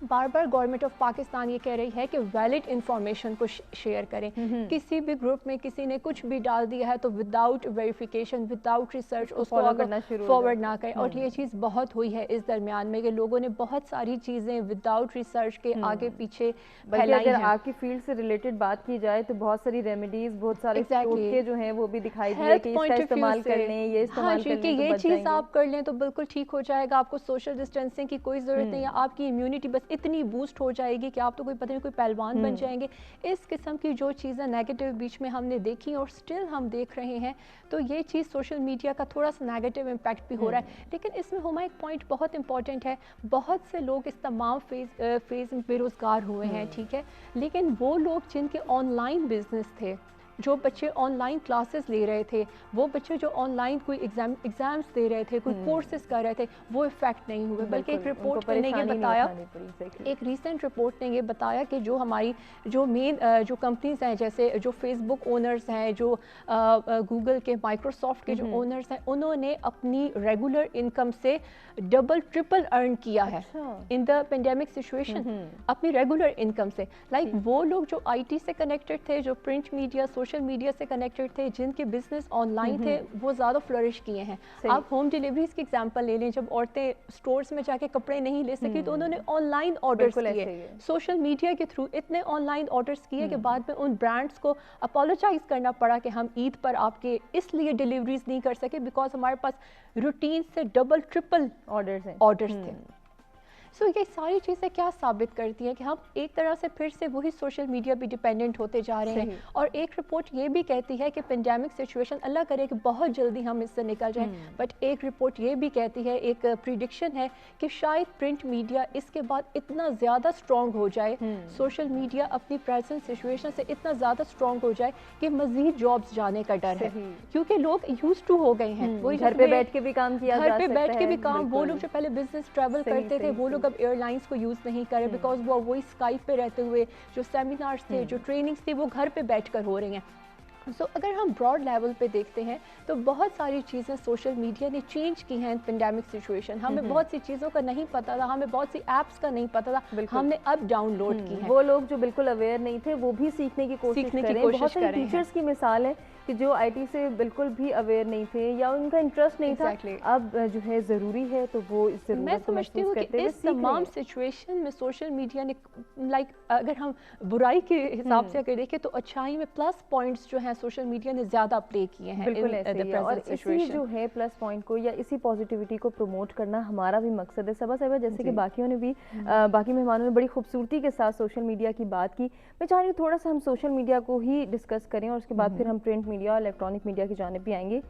Bar bar government of Pakistan یہ کہہ رہی ہے کہ ویلڈ انفارمیشن کو شیئر کریں. کسی بھی گروپ میں کسی نے کچھ بھی ڈال دیا ہے تو وداؤٹ ویریفیکیشن وداؤٹ ریسرچ اس کو فارورڈ نہ کریں. اور یہ چیز بہت ہوئی ہے اس درمیان میں کہ لوگوں نے بہت ساری چیزیں وداؤٹ ریسرچ کے آگے پیچھے پھیلائی ہیں. اگر آپ کی فیلڈ سے ریلیٹڈ بات کی جائے تو بہت ساری ریمیڈیز بہت سارے ٹوٹکے جو ہیں وہ بھی دکھائی دیے کہ اس کا استعمال کر لیں, یہ استعمال کر لیں, یہ چیز آپ کر لیں تو بالکل ٹھیک ہو جائے گا. آپ کو سوشل ڈسٹینسنگ کی کوئی ضرورت نہیں ہے, آپ کی امیونٹی بس اتنی بوسٹ ہو جائے گی کہ آپ تو کوئی پتہ نہیں کوئی پہلوان بن جائیں گے. اس قسم کی جو چیزیں نیگیٹو بیچ میں ہم نے دیکھی اور سٹل ہم دیکھ رہے ہیں, تو یہ چیز سوشل میڈیا کا تھوڑا سا نیگیٹو امپیکٹ بھی ہو رہا ہے. لیکن اس میں ہمارا ایک پوائنٹ بہت امپورٹنٹ ہے, بہت سے لوگ اس تمام فیز میں بے روزگار ہوئے ہیں, ٹھیک ہے, لیکن وہ لوگ جن کے آن لائن بزنس تھے, جو بچے آن لائن کلاسز لے رہے تھے, وہ بچے جو آن لائن کوئی ایگزامس دے رہے تھے, کوئی کورسز کر رہے تھے, وہ افیکٹ نہیں ہوئے. بلکہ ایک رپورٹ نے یہ بتایا, ایک ریسنٹ رپورٹ نے یہ بتایا کہ جو ہماری جو مین جو کمپنیز ہیں, جیسے جو فیس بک اونرز ہیں, جو گوگل کے, مائکروسافٹ کے جو اونرز ہیں, انہوں نے اپنی ریگولر انکم سے ڈبل ٹرپل ارن کیا ہے ان دا پینڈیمک سچویشن, اپنی ریگولر انکم سے. لائک وہ لوگ جو آئی ٹی سے کنیکٹڈ تھے, جو پرنٹ میڈیا سوشل میڈیا سے کنیکٹڈ تھے, جن کے بزنس آن لائن تھے, وہ زیادہ فلرش کیے ہیں. آپ ہوم ڈیلیوریز کی ایگزامپل لے لیں, جب عورتیں سٹورز میں جا کے کپڑے نہیں لے سکی تو انہوں نے آن لائن آرڈرز کیے, سوشل میڈیا کے تھرو اتنے آن لائن آرڈرز کیے کہ بعد میں ان برانڈس کو اپولوجائز کرنا پڑا کہ ہم عید پر آپ کے اس لیے ڈیلیوریز نہیں کر سکے بیکاز ہمارے پاس روٹین سے ڈبل ٹرپل آرڈرز تھے. سو یہ ساری چیزیں کیا ثابت کرتی ہیں کہ ہم ایک طرح سے پھر سے وہی سوشل میڈیا بھی ڈیپینڈنٹ ہوتے جا رہے ہیں. اور ایک رپورٹ یہ بھی کہتی ہے کہ پینڈیمک سچویشن, اللہ کرے کہ بہت جلدی ہم اس سے نکل جائیں, بٹ ایک رپورٹ یہ بھی کہتی ہے, ایک پریڈکشن ہے کہ شاید پرنٹ میڈیا اس کے بعد اتنا زیادہ اسٹرانگ ہو جائے, سوشل میڈیا اپنی پریزنٹ سچویشن سے اتنا زیادہ اسٹرانگ ہو جائے کہ مزید جابس جانے کا ڈر ہے, کیونکہ لوگ یوز ٹو ہو گئے ہیں. وہی گھر پہ بیٹھ کے بھی کام کیا جا سکتا ہے, گھر پہ بیٹھ کے بھی کام. وہ لوگ جو پہلے بزنس ٹریول کرتے تھے, وہ لوگ اب ایئر لائنس کو یوز نہیں کرے بیکاز وہ وہی اسکائپ پہ رہتے ہوئے جو سیمینارز تھے, جو ٹریننگز تھی, وہ گھر پہ بیٹھ کر ہو رہی ہیں. سو اگر ہم براڈ لیول پہ دیکھتے ہیں تو بہت ساری چیزیں سوشل میڈیا نے چینج کی ہیں پینڈیمک سچویشن. ہمیں بہت سی چیزوں کا نہیں پتا تھا, ہمیں بہت سی ایپس کا نہیں پتا تھا, ہم نے اب ڈاؤن لوڈ کی ہیں. وہ لوگ جو بالکل اویئر نہیں تھے وہ بھی سیکھنے کی کوشش کریں. بہت سارے ٹیچرز کی مثال ہے کہ جو آئی ٹی سے بالکل بھی اویئر نہیں تھے یا ان کا انٹرسٹ نہیں تھا, اب جو ہے ضروری ہے تو وہ اس ضرورت میں سمجھتی ہوں کہ اس تمام سچویشن میں سوشل میڈیا نے لائک اگر ہم برائی کے حساب سے اگر دیکھیں تو اچھائی میں پلس پوائنٹس جو ہیں سوشل میڈیا نے زیادہ پلے کیے ہیں. بالکل ایسے ہی ہے, اور اسی جو ہے پلس پوائنٹ کو یا اسی پازیٹیوٹی کو پروموٹ کرنا ہمارا بھی مقصد ہے. صبح صبح جیسے کہ باقیوں نے بھی, باقی مہمانوں نے بڑی خوبصورتی کے ساتھ سوشل میڈیا کی بات کی, میں چاہ رہی ہوں تھوڑا سا ہم سوشل میڈیا کو ہی ڈسکس کریں اور اس کے بعد پھر ہم پرنٹ میڈیا اور الیکٹرانک میڈیا کی جانب بھی آئیں گے.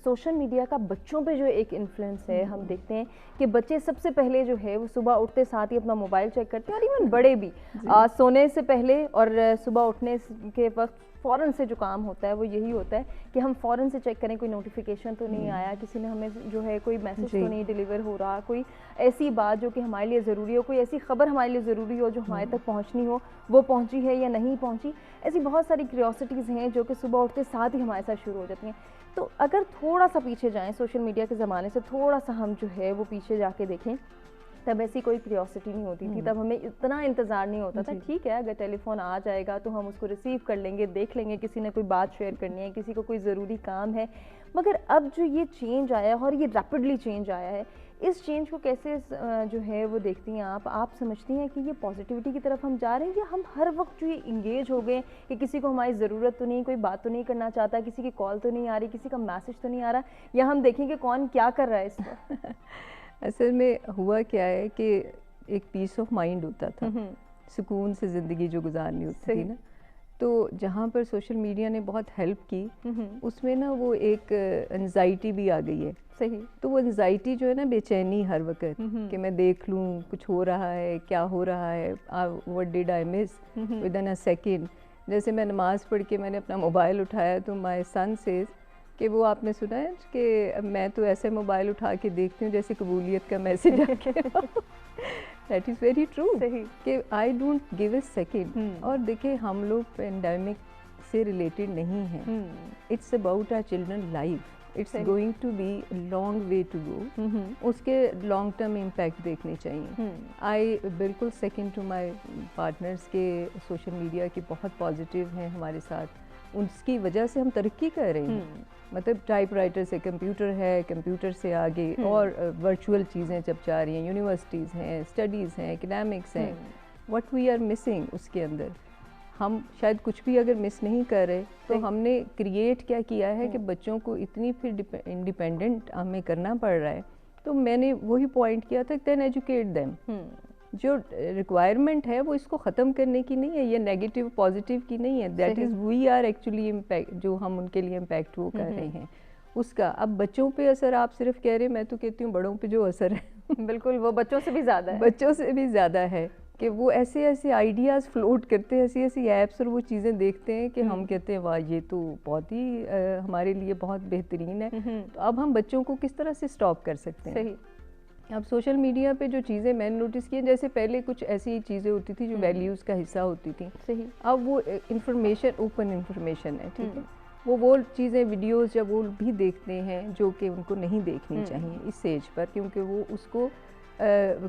سوشل میڈیا کا بچوں پہ جو ایک انفلوئنس ہے, ہم دیکھتے ہیں کہ بچے سب سے پہلے جو ہے وہ صبح اٹھتے ساتھ ہی اپنا موبائل چیک کرتے ہیں, اور ایون بڑے بھی سونے سے پہلے اور صبح اٹھنے کے وقت فوراً سے جو کام ہوتا ہے وہ یہی ہوتا ہے کہ ہم فوراً سے چیک کریں کوئی نوٹیفیکیشن تو نہیں آیا, کسی نے ہمیں جو ہے کوئی میسج تو نہیں ڈیلیور ہو رہا, کوئی ایسی بات جو کہ ہمارے لیے ضروری ہو, کوئی ایسی خبر ہمارے لیے ضروری ہو جو ہمارے تک پہنچنی ہو وہ پہنچی ہے یا نہیں پہنچی. ایسی بہت ساری کیوریوسٹیز ہیں جو کہ صبح اٹھتے ساتھ ہی ہمارے ساتھ شروع ہو جاتی ہیں. تو اگر تھوڑا سا پیچھے جائیں, سوشل میڈیا کے زمانے سے تھوڑا سا ہم جو ہے وہ پیچھے جا کے دیکھیں, تب ایسی کوئی کیوریوسٹی نہیں ہوتی تھی, تب ہمیں اتنا انتظار نہیں ہوتا تھا. ٹھیک ہے اگر ٹیلی فون آ جائے گا تو ہم اس کو ریسیو کر لیں گے, دیکھ لیں گے, کسی نے کوئی بات شیئر کرنی ہے, کسی کو کوئی ضروری کام ہے. مگر اب جو یہ چینج آیا ہے اور یہ ریپڈلی چینج آیا ہے, اس چینج کو کیسے جو ہے وہ دیکھتی ہیں آپ سمجھتی ہیں کہ یہ پازیٹیوٹی کی طرف ہم جا رہے ہیں, یا ہم ہر وقت جو یہ انگیج ہو گئے کہ کسی کو ہماری ضرورت تو نہیں, کوئی بات تو نہیں کرنا چاہتا, کسی کی کال تو نہیں آ رہی, کسی کا میسج تو نہیں آ رہا, یا ہم دیکھیں کہ کون کیا کر رہا ہے اس وقت؟ اصل میں ہوا کیا ہے کہ ایک پیس آف مائنڈ ہوتا تھا, سکون سے زندگی جو گزارنی ہوتی تھی نا, تو جہاں پر سوشل میڈیا نے بہت ہیلپ کی اس میں نا وہ ایک انزائٹی بھی آ گئی ہے. صحیح. تو وہ انزائٹی جو ہے نا, بے چینی ہر وقت کہ میں دیکھ لوں کچھ ہو رہا ہے, کیا ہو رہا ہے, what did I miss within a second. جیسے میں نماز پڑھ کے میں نے اپنا موبائل اٹھایا تو مائی سن سیز کہ وہ آپ نے سنا ہے کہ میں تو ایسے موبائل اٹھا کے دیکھتی ہوں جیسے قبولیت کا میسج آ گیا. دیٹ از ویری ٹرو کہ I don't give a second. اور دیکھیں ہم لوگ پینڈیمک سے ریلیٹڈ نہیں ہیں, it's about our children life. It's going to be long way to go. اس کے لانگ ٹرم امپیکٹ دیکھنے چاہیے. آئی بالکل سیکنڈ ٹو مائی پارٹنرس کے سوشل میڈیا کے بہت پازیٹیو ہیں ہمارے ساتھ. اس کی وجہ سے ہم ترقی کر رہے ہیں. مطلب ٹائپ رائٹر سے کمپیوٹر ہے, کمپیوٹر سے آگے اور ورچوئل چیزیں جب جا رہی ہیں, یونیورسٹیز ہیں, اسٹڈیز ہیں, اکیڈیمکس ہیں. وٹ وی آر مسنگ اس کے اندر, ہم شاید کچھ بھی اگر مس نہیں کر رہے تو ہم نے کریٹ کیا کیا ہے کہ بچوں کو اتنی پھر انڈیپینڈنٹ ہمیں کرنا پڑ رہا ہے. تو میں نے وہی پوائنٹ کیا تھا, دین ایجوکیٹ دیم. جو ریکوائرمنٹ ہے وہ اس کو ختم کرنے کی نہیں ہے, یہ نیگیٹو پازیٹیو کی نہیں ہے. That is we are actually impact, جو ہم ان کے لیے امپیکٹ وہ کر رہے ہیں اس کا. اب بچوں پہ اثر آپ صرف کہہ رہے, میں تو کہتی ہوں بڑوں پہ جو اثر ہے بالکل وہ بچوں سے بھی زیادہ ہے, بچوں سے بھی زیادہ ہے کہ وہ ایسے ایسے آئیڈیاز فلوٹ کرتے ہیں, ایسی ایسی ایپس اور وہ چیزیں دیکھتے ہیں کہ ہم کہتے ہیں واہ یہ تو بہت ہی ہمارے لیے بہت بہترین ہے. تو اب ہم بچوں کو کس طرح سے اسٹاپ کر سکتے ہیں؟ صحیح. اب سوشل میڈیا پہ جو چیزیں میں نے نوٹس کی ہیں, جیسے پہلے کچھ ایسی چیزیں ہوتی تھی جو ویلیوز کا حصہ ہوتی تھیں. صحیح. اب وہ انفارمیشن, اوپن انفارمیشن ہے, ٹھیک ہے, وہ چیزیں ویڈیوز جب وہ بھی دیکھتے ہیں جو کہ ان کو نہیں دیکھنی چاہیے اس ایج پر, کیونکہ وہ اس کو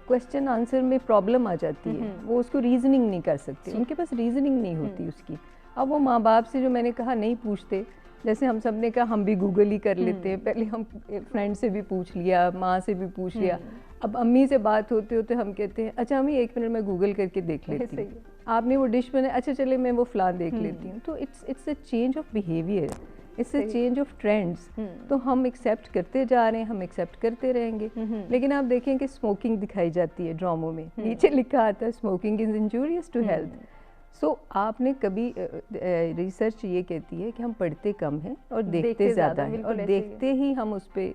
کویسچن آنسر میں پرابلم آ جاتی ہے. وہ اس کو ریزننگ نہیں کر سکتے, ان کے پاس ریزننگ نہیں ہوتی اس کی. اب وہ ماں باپ سے, جو میں نے کہا, نہیں پوچھتے. جیسے ہم سب نے کہا ہم بھی گوگل ہی کر لیتے ہیں, پہلے ہم فرینڈ سے بھی پوچھ لیا, ماں سے بھی پوچھ لیا. اب امی سے بات ہوتے ہوتے ہم کہتے ہیں اچھا امی 1 منٹ میں گوگل کر کے دیکھ لیتی ہوں, آپ نے وہ ڈش بنائی, اچھا چلے میں وہ فلاں دیکھ لیتی ہوں. تو it's a change of behaviour, it's a change of trends. تو ہم ایکسیپٹ کرتے جا رہے ہیں, ہم ایکسیپٹ کرتے رہیں گے. لیکن آپ دیکھیں کہ اسموکنگ دکھائی جاتی ہے ڈراموں میں, نیچے لکھا آتا ہے smoking is injurious to health. So آپ نے کبھی ریسرچ یہ کہتی ہے کہ ہم پڑھتے کم ہیں اور دیکھتے زیادہ ہیں, اور دیکھتے ہی ہم اس پہ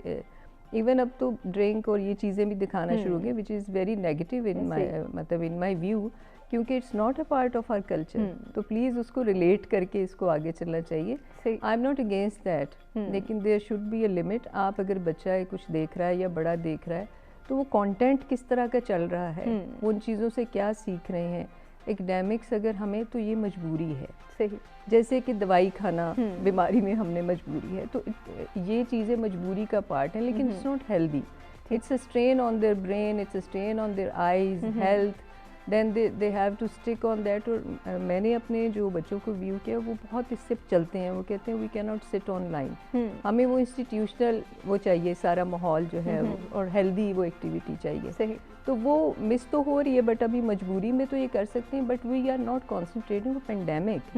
ایون اب تو ڈرنک اور یہ چیزیں بھی دکھانا شروع ہو گئے, which is very negative in my view, کیونکہ it's not a part of our culture. تو پلیز اس کو ریلیٹ کر کے اس کو آگے چلنا چاہیے. I am not against that, لیکن there should be a limit. آپ اگر بچہ کچھ دیکھ رہا ہے یا بڑا دیکھ رہا ہے تو وہ کانٹینٹ کس طرح کا چل رہا ہے, وہ ان چیزوں سے کیا سیکھ رہے ہیں. ایکڈیمکس اگر ہمیں, تو یہ مجبوری ہے. صحیح. جیسے کہ دوائی کھانا بیماری میں ہم نے مجبوری ہے, تو یہ چیزیں مجبوری کا پارٹ ہیں, لیکن it's not healthy. It's a strain on their brain, it's a strain on their eyes health. Then they have to stick on that. اور میں نے اپنے جو بچوں کو ویو کیا وہ بہت اس سے چلتے ہیں. وہ کہتے ہیں وی کی ناٹ سٹ آن لائن, ہمیں وہ انسٹیٹیوشنل وہ چاہیے, سارا ماحول جو ہے, اور ہیلدی وہ ایکٹیویٹی چاہیے. صحیح. تو وہ مس تو ہو رہی ہے, بٹ ابھی مجبوری میں تو یہ کر سکتے ہیں. But we are not concentrating on pandemic,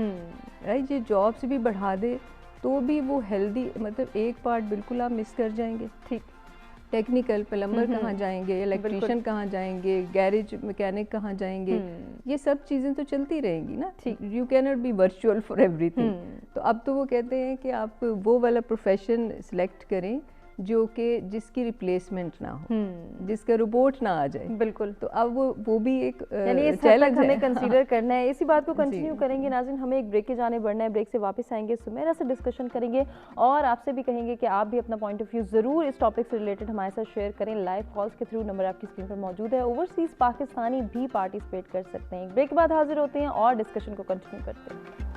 right. یہ جابس بھی بڑھا دے تو بھی وہ ہیلدی, مطلب ایک پارٹ بالکل آپ مس کر جائیں گے. ٹھیک, ٹیکنیکل پلمبر کہاں جائیں گے, الیکٹریشین کہاں جائیں گے, گیریج میکینک کہاں جائیں گے, یہ سب چیزیں تو چلتی رہیں گی نا. یو کی not be virtual for everything. تو اب تو وہ کہتے ہیں کہ آپ وہ والا پروفیشن سلیکٹ کریں جو کہ جس کی ریپلیسمنٹ نہ ہو, جس کا روبوٹ نہ آ جائے. بالکل. تو اب وہ بھی ایک چیلنج ہمیں کنسیڈر کرنا ہے. اسی بات کو کنٹینیو کریں گے. ناظرین, ہمیں ایک بریک کی جانب بڑھنا ہے. بریک سے واپس آئیں گے, سمیرا سے ڈسکشن کریں گے اور آپ سے بھی کہیں گے کہ آپ بھی اپنا پوائنٹ آف ویو ضرور اس ٹاپک سے ریلیٹڈ ہمارے ساتھ شیئر کریں. لائیو کالز کے تھرو نمبر آپ کی اسکرین پر موجود ہے. اوورسیز پاکستانی بھی پارٹیسپیٹ کر سکتے ہیں. بریک کے بعد حاضر ہوتے ہیں اور ڈسکشن کو کنٹینیو کرتے ہیں.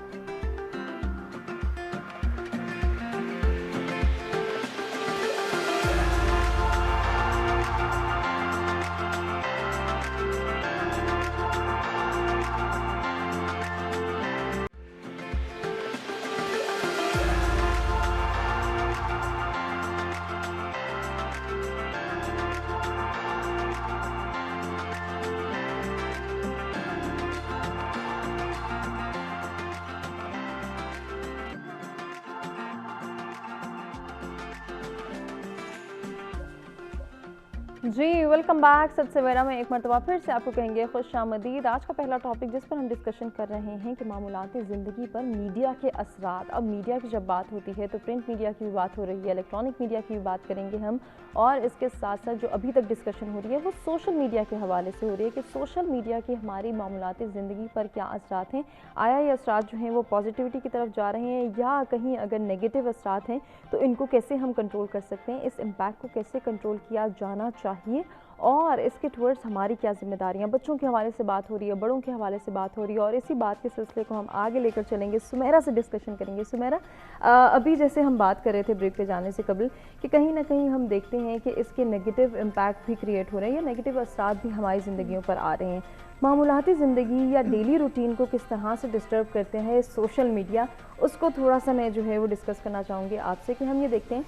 جی ویلکم بیک. ست سویرا میں ایک مرتبہ پھر سے آپ کو کہیں گے خوش آمدید. آج کا پہلا ٹاپک جس پر ہم ڈسکشن کر رہے ہیں کہ معمولات زندگی پر میڈیا کے اثرات. اب میڈیا کی جب بات ہوتی ہے تو پرنٹ میڈیا کی بھی بات ہو رہی ہے, الیکٹرانک میڈیا کی بھی بات کریں گے ہم, اور اس کے ساتھ ساتھ جو ابھی تک ڈسکشن ہو رہی ہے وہ سوشل میڈیا کے حوالے سے ہو رہی ہے کہ سوشل میڈیا کی ہماری معمولات زندگی پر کیا اثرات ہیں. آیا یہ اثرات جو ہیں وہ پازیٹیوٹی کی طرف جا رہے ہیں, یا کہیں اگر نیگیٹو اثرات ہیں تو ان کو کیسے ہم کنٹرول کر سکتے ہیں, اس امپیکٹ کو کیسے کنٹرول کیا جانا چاہیے. چاہیے اور اس کے ٹورڈز ہماری کیا ذمہ داریاں. بچوں کے حوالے سے بات ہو رہی ہے, بڑوں کے حوالے سے بات ہو رہی ہے, اور اسی بات کے سلسلے کو ہم آگے لے کر چلیں گے. سمیرہ سے ڈسکشن کریں گے. سمیرہ, ابھی جیسے ہم بات کر رہے تھے بریک پہ جانے سے قبل کہ کہیں نہ کہیں ہم دیکھتے ہیں کہ اس کے نیگیٹو امپیکٹ بھی کریٹ ہو رہے ہیں یا نیگیٹو اثرات بھی ہماری زندگیوں پر آ رہے ہیں. معمولاتی زندگی یا ڈیلی روٹین کو کس طرح سے ڈسٹرب کرتے ہیں سوشل میڈیا, اس کو تھوڑا سا میں جو ہے وہ ڈسکس کرنا چاہوں گی آپ سے کہ ہم یہ دیکھتے ہیں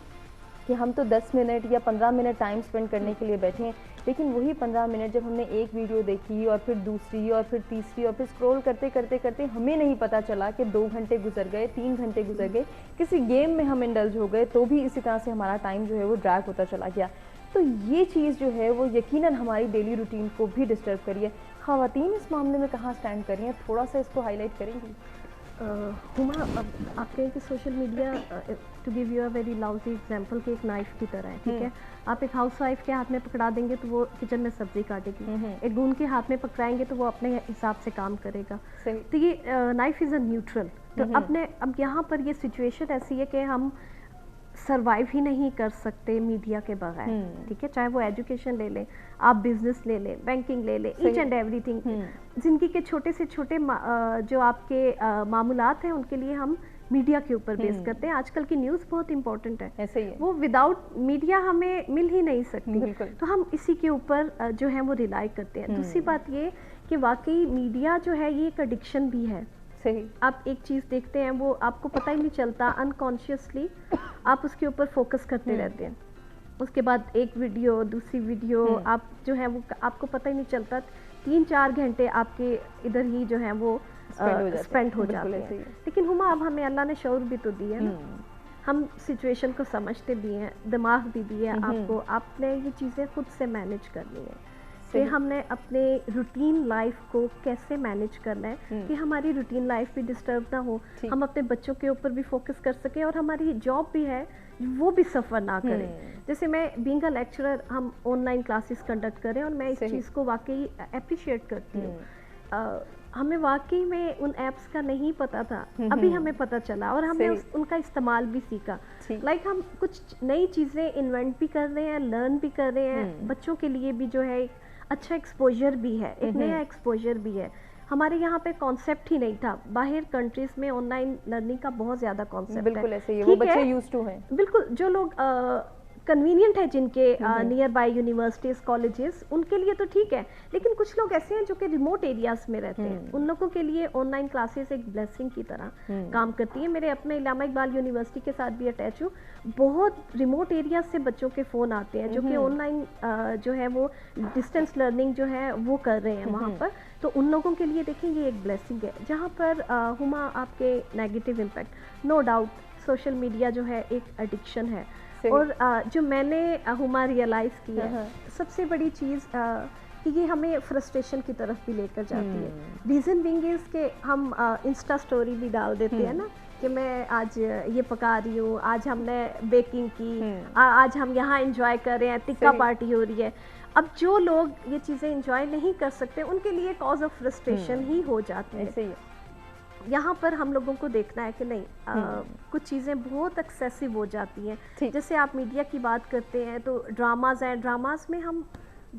کہ ہم تو 10 منٹ یا 15 منٹ ٹائم سپینڈ کرنے کے لیے بیٹھے ہیں, لیکن وہی 15 منٹ جب ہم نے ایک ویڈیو دیکھی اور پھر دوسری اور پھر تیسری اور پھر اسکرول کرتے کرتے کرتے ہمیں نہیں پتہ چلا کہ 2 گھنٹے گزر گئے, 3 گھنٹے گزر گئے, کسی گیم میں ہم انڈلج ہو گئے تو بھی اسی طرح سے ہمارا ٹائم جو ہے وہ ڈریگ ہوتا چلا گیا. تو یہ چیز جو ہے وہ یقیناً ہماری ڈیلی روٹین کو بھی ڈسٹرب کری ہے. خواتین اس معاملے میں کہاں سٹینڈ کر رہی ہیں, تھوڑا سا اس کو ہائی لائٹ کریں گی؟ ہما, آپ کہیں کہ social media to give you a very lousy example کہ ایک نائف کی طرح ہے, ٹھیک ہے. آپ ایک ہاؤس وائف کے ہاتھ میں پکڑا دیں گے تو وہ کچن میں سبزی کاٹے گی, ایک گون کے ہاتھ میں پکڑائیں گے تو وہ اپنے حساب سے کام کرے گا. تو یہ نائف از اے نیوٹرل. تو اب یہاں پر یہ سچویشن ایسی ہے کہ ہم سروائیو ہی نہیں کر سکتے میڈیا کے بغیر, ٹھیک ہے. چاہے وہ ایجوکیشن لے لیں, آپ بزنس لے لیں, بینکنگ لے لیں, ایچ اینڈ ایوری تھنگ. زندگی کے چھوٹے سے چھوٹے جو آپ کے معاملات ہیں ان کے لیے ہم میڈیا کے اوپر بیس کرتے ہیں. آج کل کی نیوز بہت امپورٹنٹ ہے, وہ وداؤٹ میڈیا ہمیں مل ہی نہیں سکتی, تو ہم اسی کے اوپر جو ہے وہ ریلائی کرتے ہیں. دوسری بات یہ کہ واقعی میڈیا جو ہے یہ ایک ایڈکشن بھی ہے. آپ ایک چیز دیکھتے ہیں وہ آپ کو پتہ ہی نہیں چلتا, انکانشیسلی آپ اس کے اوپر فوکس کرتے رہتے ہیں. اس کے بعد ایک ویڈیو, دوسری ویڈیو, آپ جو ہے وہ آپ کو پتہ ہی نہیں چلتا 3-4 گھنٹے آپ کے ادھر ہی جو ہے وہ اسپینڈ ہو جاتے ہیں. لیکن ہما اب ہمیں اللہ نے شعور بھی تو دی ہے نا, ہم سچویشن کو سمجھتے بھی ہیں, دماغ بھی دی ہے آپ کو, آپ نے یہ چیزیں خود سے مینیج کرنی ہے کہ ہم نے اپنے روٹین لائف کو کیسے مینیج کرنا ہے کہ ہماری روٹین لائف بھی ڈسٹرب نہ ہو, ہم اپنے بچوں کے اوپر بھی فوکس کر سکیں اور ہماری جاب بھی ہے وہ بھی سفر نہ کریں. جیسے میں بینگ اے لیکچرر, ہم آن لائن کلاسز کنڈکٹ کریں اور میں اس چیز کو واقعی اپریشیٹ کرتی ہوں. ہمیں واقعی میں ان ایپس کا نہیں پتا تھا, ابھی ہمیں پتا چلا اور ہمیں ان کا استعمال بھی سیکھا. لائک ہم کچھ نئی چیزیں انوینٹ بھی کر رہے ہیں, لرن بھی کر رہے ہیں, بچوں کے لیے بھی جو ہے ایک اچھا ایکسپوجر بھی ہے, ایک نیا ایکسپوجر بھی ہے. ہمارے یہاں پہ کانسیپٹ ہی نہیں تھا, باہر کنٹریز میں آن لائن لرننگ کا بہت زیادہ کانسیپٹ ہے. بالکل ایسے ہی ہے, وہ بچے یوزڈ ٹو ہیں. بالکل, جو لوگ کنوینئنٹ ہے جن کے نیئر بائی یونیورسٹیز, کالجز, ان کے لیے تو ٹھیک ہے, لیکن کچھ لوگ ایسے ہیں جو کہ ریموٹ ایریاز میں رہتے ہیں, ان لوگوں کے لیے آن لائن کلاسز ایک بلیسنگ کی طرح کام کرتی ہیں. میرے اپنے علامہ اقبال یونیورسٹی کے ساتھ بھی اٹیچ ہوں, بہت ریموٹ ایریاز سے بچوں کے فون آتے ہیں جو کہ آن لائن جو ہے وہ ڈسٹینس لرننگ جو ہے وہ کر رہے ہیں وہاں پر. تو ان لوگوں کے لیے دیکھیں یہ ایک بلیسنگ ہے. جہاں پر ہما آپ کے negative impact, no doubt social media جو ہے ایک ایڈکشن ہے, اور جو میں نے ہما ریئلائز کیا ہے سب سے بڑی چیز کہ یہ ہمیں فرسٹریشن کی طرف بھی لے کر جاتی ہے. ریزن بینگ از کہ ہم انسٹا اسٹوری بھی ڈال دیتے ہیں نا کہ میں آج یہ پکا رہی ہوں, آج ہم نے بیکنگ کی, آج ہم یہاں انجوائے کر رہے ہیں, ٹکا پارٹی ہو رہی ہے. اب جو لوگ یہ چیزیں انجوائے نہیں کر سکتے ان کے لیے کاز آف فرسٹریشن ہی ہو جاتی ہے. یہاں پر ہم لوگوں کو دیکھنا ہے کہ نہیں, کچھ چیزیں بہت ایکسیسو ہو جاتی ہیں. جیسے آپ میڈیا کی بات کرتے ہیں تو ڈراماز ہیں, ڈراماز میں ہم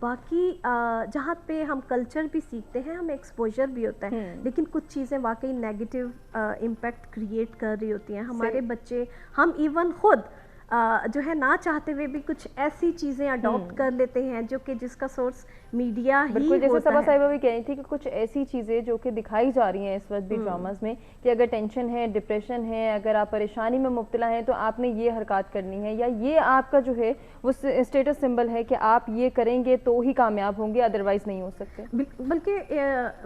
باقی جہاں پہ ہم کلچر بھی سیکھتے ہیں, ہمیں ایکسپوجر بھی ہوتا ہے, لیکن کچھ چیزیں واقعی نیگیٹو امپیکٹ کریٹ کر رہی ہوتی ہیں. ہمارے بچے, ہم ایون خود جو ہے نہ چاہتے ہوئے بھی کچھ ایسی چیزیں اڈاپٹ کر لیتے ہیں جو کہ جس کا سورس میڈیا ہی ہوتا ہے. جیسے صبا صاحبہ بھی کہہ رہی تھی کہ کچھ ایسی چیزیں جو کہ دکھائی جا رہی ہیں اس وقت بھی ڈراماز میں کہ اگر ٹینشن ہے, ڈپریشن ہے, اگر آپ پریشانی میں مبتلا ہیں تو آپ نے یہ حرکات کرنی ہے, یا یہ آپ کا جو ہے وہ اسٹیٹس سمبل ہے کہ آپ یہ کریں گے تو ہی کامیاب ہوں گے, ادروائز نہیں ہو سکتے. بلکہ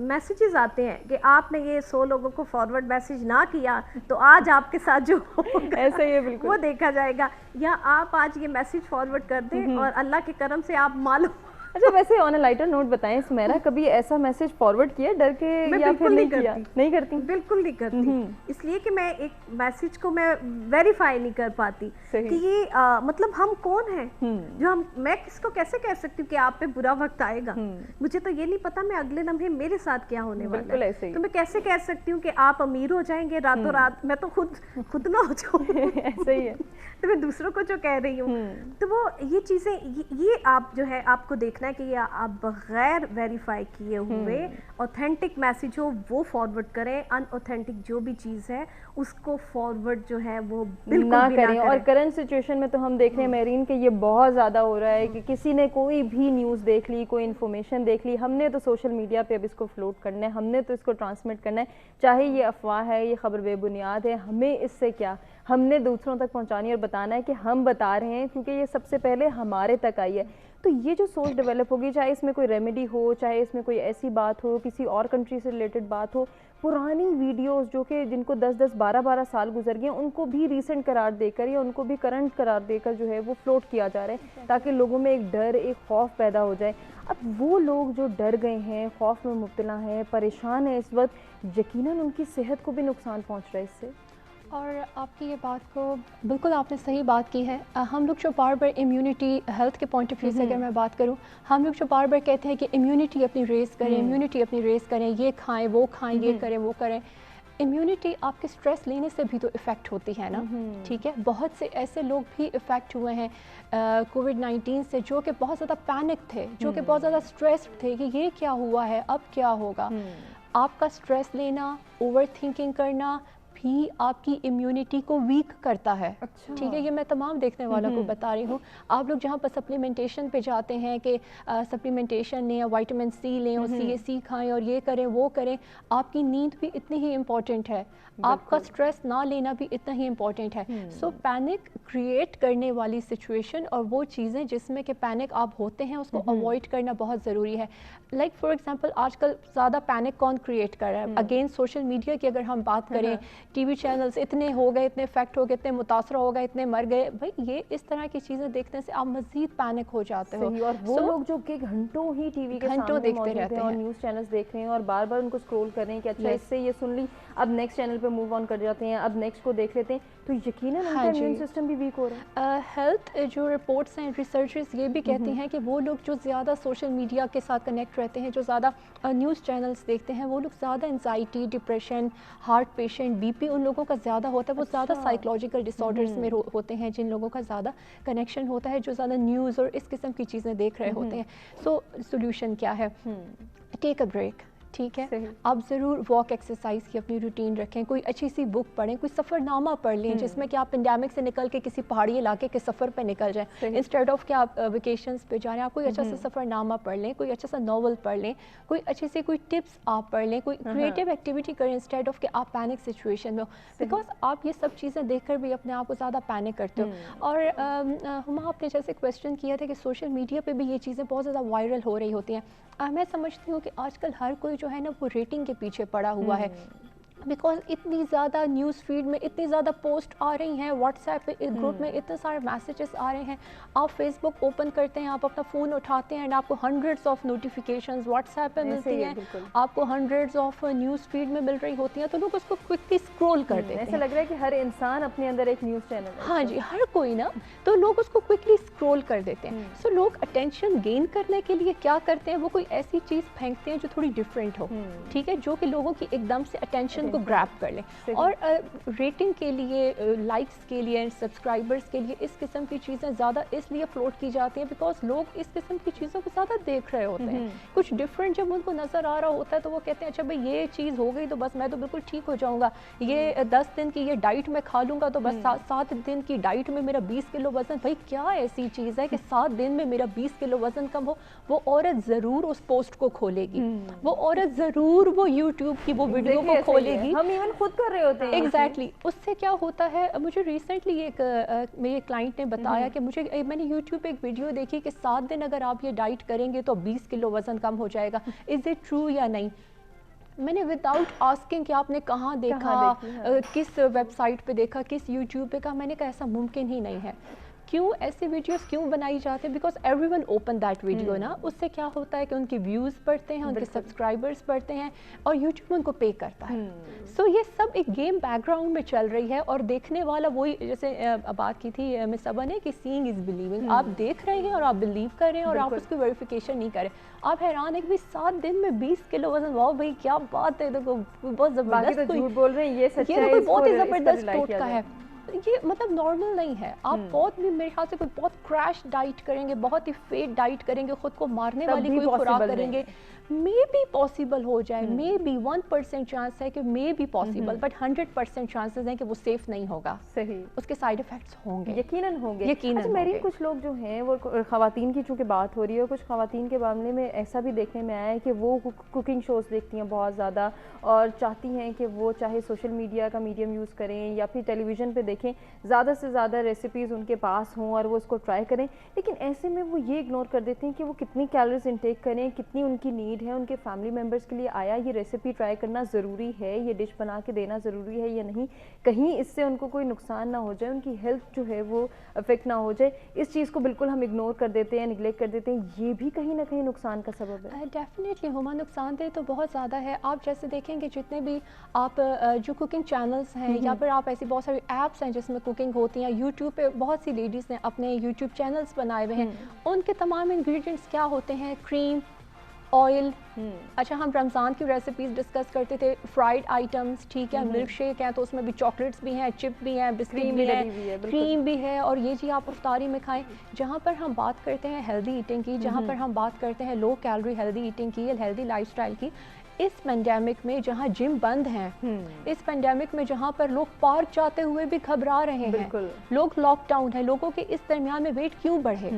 میسیجز آتے ہیں کہ آپ نے یہ 100 لوگوں کو فارورڈ میسیج نہ کیا تو آج آپ کے ساتھ جو ایسا ہی ہے بالکل وہ دیکھا جائے گا, یا آپ آج یہ میسیج فارورڈ کر دیں اور اللہ کے کرم سے آپ معلوم اچھا ویسے آن اے لائٹر نوٹ بتائیں سمیرا, کبھی ایسا میسج فارورڈ کیا ڈر کے یا پھر نہیں کیا؟ نہیں کرتی, بالکل نہیں کرتی, اس لیے کہ میں ایک میسج کو میں ویریفائی نہیں کر پاتی کہ یہ مطلب ہم کون ہیں جو میں کس کو کیسے کہہ سکتی ہوں کہ آپ پہ برا وقت آئے گا, مجھے تو یہ نہیں پتا میں اگلے لمحے میرے ساتھ کیا ہونے والا ہے, تو میں کیسے کہہ سکتی ہوں کہ آپ امیر ہو جائیں گے راتوں رات, میں تو خود نہ ہو جاؤں, ایسا ہی ہے, تو میں دوسروں کو جو کہہ رہی ہوں, تو وہ یہ چیزیں یہ آپ جو ہے آپ کو دیکھنا ہے کہ یہ آپ بغیر ویریفائی کیے ہوئے اوتھینٹک میسج ہو وہ فارورڈ کریں, ان اوتھینٹک جو بھی چیز ہے اس کو فارورڈ جو ہے وہ بالکل نہ کریں. اور کرنٹ سچویشن میں تو ہم دیکھ رہے ہیں میرین کہ یہ بہت زیادہ ہو رہا ہے کہ کسی نے کوئی بھی نیوز دیکھ لی, کوئی انفارمیشن دیکھ لی, ہم نے تو سوشل میڈیا پہ اب اس کو فلوٹ کرنا ہے, ہم نے تو اس کو ٹرانسمٹ کرنا ہے, چاہے یہ افواہ ہے, یہ خبر بے بنیاد ہے, ہمیں اس سے کیا, ہم نے دوسروں تک پہنچانی اور بتانا ہے کہ ہم بتا رہے ہیں کیونکہ یہ سب سے پہلے ہمارے تک آئی ہے. تو یہ جو سوچ ڈیولپ ہوگی, چاہے اس میں کوئی ریمیڈی ہو, چاہے اس میں کوئی ایسی بات ہو, کسی اور کنٹری سے ریلیٹڈ بات ہو, پرانی ویڈیوز جو کہ جن کو 10-10 12-12 سال گزر گئے ان کو بھی ریسنٹ قرار دے کر یا ان کو بھی کرنٹ قرار دے کر جو ہے وہ فلوٹ کیا جا رہا ہے تاکہ لوگوں میں ایک ڈر, ایک خوف پیدا ہو جائے. اب وہ لوگ جو ڈر گئے ہیں, خوف میں مبتلا ہیں, پریشان ہیں اس وقت, یقیناً ان کی صحت کو بھی نقصان پہنچ رہا ہے اس سے. اور آپ کی یہ بات کو بالکل آپ نے صحیح بات کی ہے. ہم لوگ جو بار بار امیونٹی ہیلتھ کے پوائنٹ آف ویو سے اگر میں بات کروں, ہم لوگ جو بار بار کہتے ہیں کہ امیونٹی اپنی ریز کریں, امیونٹی اپنی ریز کریں, یہ کھائیں وہ کھائیں, یہ کریں وہ کریں. امیونٹی آپ کے سٹریس لینے سے بھی تو افیکٹ ہوتی ہے نا, ٹھیک ہے. بہت سے ایسے لوگ بھی افیکٹ ہوئے ہیں کووڈ-19 سے جو کہ بہت زیادہ پینک تھے, جو کہ بہت زیادہ سٹریسڈ تھے کہ یہ کیا ہوا ہے, اب کیا ہوگا. آپ کا سٹریس لینا, اوور تھنکنگ کرنا بھی آپ کی امیونٹی کو ویک کرتا ہے, ٹھیک ہے. یہ میں تمام دیکھنے والوں کو بتا رہی ہوں. آپ لوگ جہاں پر سپلیمنٹیشن پہ جاتے ہیں کہ سپلیمنٹیشن لیں, وائٹامن سی لیں, اور CAC کھائیں, اور یہ کریں وہ کریں, آپ کی نیند بھی اتنی ہی امپورٹنٹ ہے, آپ کا سٹریس نہ لینا بھی اتنا ہی امپورٹنٹ ہے. سو پینک کریٹ کرنے والی سچویشن اور وہ چیزیں جس میں کہ پینک آپ ہوتے ہیں اس کو اوائڈ کرنا بہت ضروری ہے. لائک فار ایگزامپل آج کل زیادہ پینک کون کریٹ کر رہا ہے؟ اگین سوشل میڈیا کی اگر ہم بات کریں, ٹی وی چینلز اتنے ہو گئے, اتنے افیکٹ ہو گئے, اتنے متاثر ہو گئے, اتنے مر گئے. بھائی یہ اس طرح کی چیزیں دیکھنے سے آپ مزید پینک ہو جاتے ہو. اور وہ لوگ جو کہ گھنٹوں ہی ٹی وی کے سامنے دیکھتے رہتے ہیں اور نیوز چینلز دیکھ رہے ہیں اور بار بار ان کو اسکرول کر رہے ہیں کہ اچھا اس سے یہ سن لی, اب نیکسٹ چینل پہ موو آن کر جاتے ہیں, اب نیکسٹ کو دیکھ لیتے ہیں, تو یقیناً ان کا امیون سسٹم بھی ویک ہو رہا ہے. ہیلتھ جو رپورٹس ہیں, ریسرچرز یہ بھی کہتی ہیں کہ وہ لوگ جو زیادہ سوشل میڈیا کے ساتھ کنیکٹ رہتے ہیں, جو زیادہ نیوز چینلز دیکھتے ہیں, وہ لوگ زیادہ anxiety, depression, heart patient, BP ان لوگوں کا زیادہ ہوتا ہے. وہ زیادہ سائیکولوجیکل ڈس آرڈرز میں ہوتے ہیں جن لوگوں کا زیادہ کنیکشن ہوتا ہے, جو زیادہ نیوز اور اس قسم کی چیزیں دیکھ رہے ہوتے ہیں. سو سولوشن کیا ہے؟ ٹیک اے بریک, ٹھیک ہے. آپ ضرور واک ایکسرسائز کی اپنی روٹین رکھیں, کوئی اچھی سی بک پڑھیں, کوئی سفر نامہ پڑھ لیں جس میں کہ آپ پینڈیمک سے نکل کے کسی پہاڑی علاقے کے سفر پہ نکل جائیں, انسٹیڈ آف کہ آپ ویکیشنز پہ جا رہے ہیں. آپ کوئی اچھا سا سفر نامہ پڑھ لیں, کوئی اچھا سا ناول پڑھ لیں, کوئی اچھی سی کوئی ٹپس آپ پڑھ لیں, کوئی کریٹیو ایکٹیویٹی کریں انسٹیڈ آف کہ آپ پینک سچویشن میں ہو, بیکاز آپ یہ سب چیزیں دیکھ کر بھی اپنے آپ کو زیادہ پینک کرتے ہو. اور ہما آپ نے جیسے کویسچن کیا تھا کہ سوشل میڈیا پہ بھی یہ چیزیں بہت زیادہ وائرل ہو رہی ہوتی ہیں. میں سمجھتی ہوں کہ آج کل ہر کوئی جو ہے نا وہ ریٹنگ کے پیچھے پڑا ہوا ہے, بیکاز اتنی زیادہ نیوز فیڈ میں اتنی زیادہ پوسٹ آ رہی ہیں, واٹس ایپ پہ گروپ میں اتنے سارے میسیجز آ رہے ہیں, آپ فیس بک اوپن کرتے ہیں, آپ اپنا فون اٹھاتے ہیں, اینڈ آپ کو hundreds of notifications what's app پہ ملتی ہیں, آپ کو ہنڈریڈس آف نیوز فیڈ میں مل رہی ہوتی ہیں, تو لوگ اس کو کوئکلی اسکرول کر دیتے ہیں. ایسا لگ رہا ہے کہ ہر انسان اپنے اندر ایک نیوز چینل ہے. ہاں جی, ہر کوئی نا, تو لوگ اس کو کوئکلی اسکرول کر دیتے ہیں. سو لوگ اٹینشن گین کرنے کے لیے کیا کرتے ہیں, وہ کوئی ایسی چیز پھینکتے ہیں جو تھوڑی ڈفرینٹ ہو, ٹھیک ہے, جو کہ لوگوں کی ایک دم سے اٹینشن کو گریب کر لیں. اور ریٹنگ کے لیے, لائکس کے لیے, سبسکرائبرز کے لیے اس قسم کی چیزیں زیادہ اس لیے فلوٹ کی جاتی ہیں بیکاز لوگ اس قسم کی چیزوں کو زیادہ دیکھ رہے ہوتے ہیں. کچھ ڈفرینٹ جب ان کو نظر آ رہا ہوتا ہے تو وہ کہتے ہیں اچھا بھائی یہ چیز ہو گئی تو بس میں تو بالکل ٹھیک ہو جاؤں گا, یہ 10 دن کی یہ ڈائٹ میں کھا لوں گا تو بس 7 دن کی ڈائٹ میں میرا 20 کلو وزن. بھائی کیا ایسی چیز ہے کہ 7 دن میں میرا 20 کلو وزن کم ہو؟ وہ عورت ضرور اس پوسٹ کو کھولے گی, وہ عورت ضرور وہ یوٹیوب کی وہ ویڈیو کو کھولے گی, ہم ایون خود کر رہے ہوتے ہیں. ایگزیکٹلی. اس سے کیا ہوتا ہے, مجھے ریسنٹلی ایک میرے کلائنٹ نے بتایا کہ میں نے یوٹیوب پہ ایک ویڈیو دیکھی کہ 7 دن اگر آپ یہ ڈائٹ کریں گے تو 20 کلو وزن کم ہو جائے گا. از اٹ ٹرو یا نہیں؟ میں نے وداؤٹ آسکنگ کہ آپ نے کہاں دیکھا, کس ویب سائٹ پہ دیکھا, کس یوٹیوب پہ کہا, میں نے کہا ایسا ممکن ہی نہیں ہے. کیوں ایسی ویڈیوز کیوں بنائی جاتی ہیں؟ Because every one open that video نا. اس سے کیا ہوتا ہے کہ ان کی ویوز بڑھتے ہیں, ان کے سبسکرائبرس بڑھتے ہیں, اور یوٹیوب ان کو پے کرتا ہے. سو یہ سب ایک گیم بیک گراؤنڈ میں چل رہی ہے, اور دیکھنے والا وہی جیسے بات کی تھی مس صبا نے کہ سینگ از بلیونگ. آپ دیکھ رہے ہیں اور آپ بلیو کر رہے ہیں اور آپ اس کی ویریفیکیشن نہیں کریں. آپ حیران ہے کہ 7 دن میں 20 کلو وزن, واو بھائی کیا بات ہے, دیکھو بہت زبردست, جھوٹ بول رہے ہیں, یہ سچ ہے, یہ بہت ہی زبردست ٹوٹکا ہے. یہ مطلب نارمل نہیں ہے. آپ بہت بھی میرے خیال سے کوئی بہت کریش ڈائٹ کریں گے, بہت ہی فیٹ ڈائٹ کریں گے, خود کو مارنے والی کوئی خوراک کریں گے, مے بی پاسبل ہو جائے, مے بی 1% چانس ہے کہ may be possible, but 100% chances ہیں کہ وہ سیف نہیں ہوگا. صحیح, اس کے سائیڈ افیکٹس ہوں گے, یقیناً ہوں گے. یقیناً. میری کچھ لوگ جو ہیں وہ خواتین کی چونکہ بات ہو رہی ہے, کچھ خواتین کے معاملے میں ایسا بھی دیکھنے میں آیا ہے کہ وہ کوکنگ شوز دیکھتی ہیں بہت زیادہ, اور چاہتی ہیں کہ وہ چاہے سوشل میڈیا کا میڈیم یوز کریں یا پھر ٹیلی ویژن پہ دیکھیں, زیادہ سے زیادہ ریسیپیز ان کے پاس ہوں اور وہ اس کو ٹرائی کریں. لیکن ایسے میں وہ یہ اگنور کر دیتے ہیں کہ وہ کتنی کیلوریز انٹیک کریں, کتنی ان کی نیڈ ہے, ان کے فیملی ممبرس کے لیے آیا یہ ریسیپی ٹرائی کرنا ضروری ہے, یہ ڈش بنا کے دینا ضروری ہے یا نہیں, کہیں اس سے ان کو کوئی نقصان نہ ہو جائے, ان کی ہیلتھ جو ہے وہ افیکٹ نہ ہو جائے. اس چیز کو بالکل ہم اگنور کر دیتے ہیں, نگلیکٹ کر دیتے ہیں, یہ بھی کہیں نہ کہیں نقصان کا سبب ہے. ڈیفینیٹلی ہما نقصان دہ تو بہت زیادہ ہے. آپ جیسے دیکھیں گے جتنے بھی آپ جو کوکنگ چینلز ہیں یا پھر آپ ایسی بہت ساری ایپس ہیں جس میں کوکنگ ہوتی ہیں, یوٹیوب پہ بہت سی لیڈیز نے اپنے یوٹیوب چینلز بنائے ہوئے ہیں, ان کے تمام انگریڈینٹس کیا ہوتے ہیں؟ کریم, آئل. اچھا, ہم رمضان کی ریسیپیز ڈسکس کرتے تھے, فرائیڈ آئٹمس, ٹھیک ہے, ملک شیک ہے تو اس میں بھی چاکلیٹس بھی ہیں, چپ بھی ہیں, بسکٹ بھی ہیں, کریم بھی ہے, اور یہ جی آپ افطاری میں کھائیں. جہاں پر ہم بات کرتے ہیں ہیلدی ایٹنگ کی, جہاں پر ہم بات کرتے ہیں لو کیلوری ہیلدی ایٹنگ کی, ہیلدی لائف اسٹائل کی, اس پینڈیمک میں جہاں جم بند ہیں, اس پینڈیمک میں جہاں پر لوگ پارک جاتے ہوئے بھی گھبرا رہے ہیں, لوگ لاک ڈاؤن ہے, لوگوں کے اس درمیان میں ویٹ کیوں بڑھے؟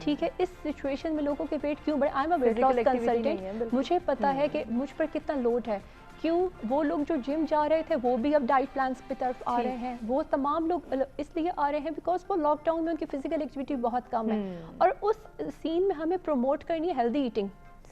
ٹھیک ہے, اس سچویشن میں لوگوں کے ویٹ کیوں بڑھے؟ I am a weight loss consultant, مجھے پتا ہے کہ مجھ پر کتنا لوڈ ہے. کیوں؟ وہ لوگ جو جم جا رہے تھے وہ بھی اب ڈائٹ پلانس کی طرف آ رہے ہیں, وہ تمام لوگ اس لیے آ رہے ہیں بیکاز وہ لاک ڈاؤن میں ان کی فزیکل ایکٹیویٹی بہت کم ہے, اور اس سین میں ہمیں پروموٹ کرنی ہے healthy eating,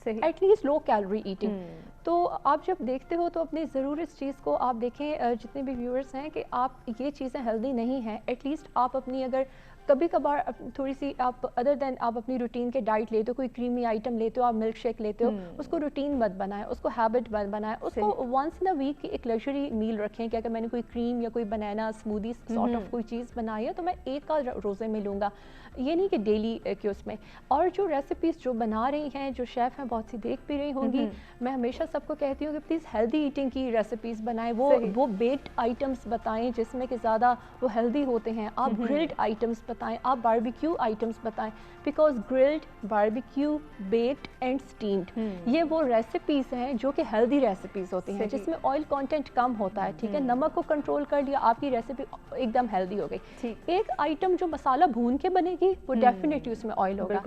at least low calorie eating. تو آپ جب دیکھتے ہو تو اپنی ضرور اس چیز کو آپ دیکھیں, جتنے بھی ویورز ہیں, کہ آپ یہ چیزیں ہیلدی نہیں ہیں, ایٹ لیسٹ آپ اپنی اگر کبھی کبھار تھوڑی سی آپ ادر دین آپ اپنی روٹین کے ڈائٹ لیتے ہو, کوئی کریمی آئٹم لیتے ہو, آپ ملک شیک لیتے ہو, اس کو روٹین مت بنائیں, اس کو ہیبٹ مت بنائیں, اس کو ونس ان اے ویک کی ایک لگژری میل رکھیں کہ اگر میں نے کوئی کریم یا کوئی بنانا اسمودی سارٹ آف کوئی چیز بنائی ہے تو میں ایک آدھ روزے میں لوں گا, یہ نہیں کہ ڈیلی کہ اس میں. اور جو ریسیپیز جو بنا رہی ہیں, جو شیف ہیں بہت سی دیکھ بھی رہی ہوں گی, میں ہمیشہ سب کو کہتی ہوں کہ پلیز ہیلدی ایٹنگ کی ریسیپیز بنائیں, وہ بیکڈ آئٹمس بتائیں جس میں کہ زیادہ وہ ہیلدی ہوتے ہیں, آپ گرلڈ آئٹمس بتائیں, آپ باربیکیو آئٹمس بتائیں, because grilled, barbecue, baked and steamed, یہ وہ ریسیپیز ہیں جو کہ ہیلدی ریسیپیز ہوتی ہیں, جس میں آئل کانٹینٹ کم ہوتا ہے. ٹھیک ہے, نمک کو کنٹرول کر لیا, آپ کی ریسیپی ایک دم ہیلدی ہو گئی. ایک آئٹم جو مسالہ بھون کے بنے گی وہ ڈیفینیٹلی اس میں آئل ہوگا,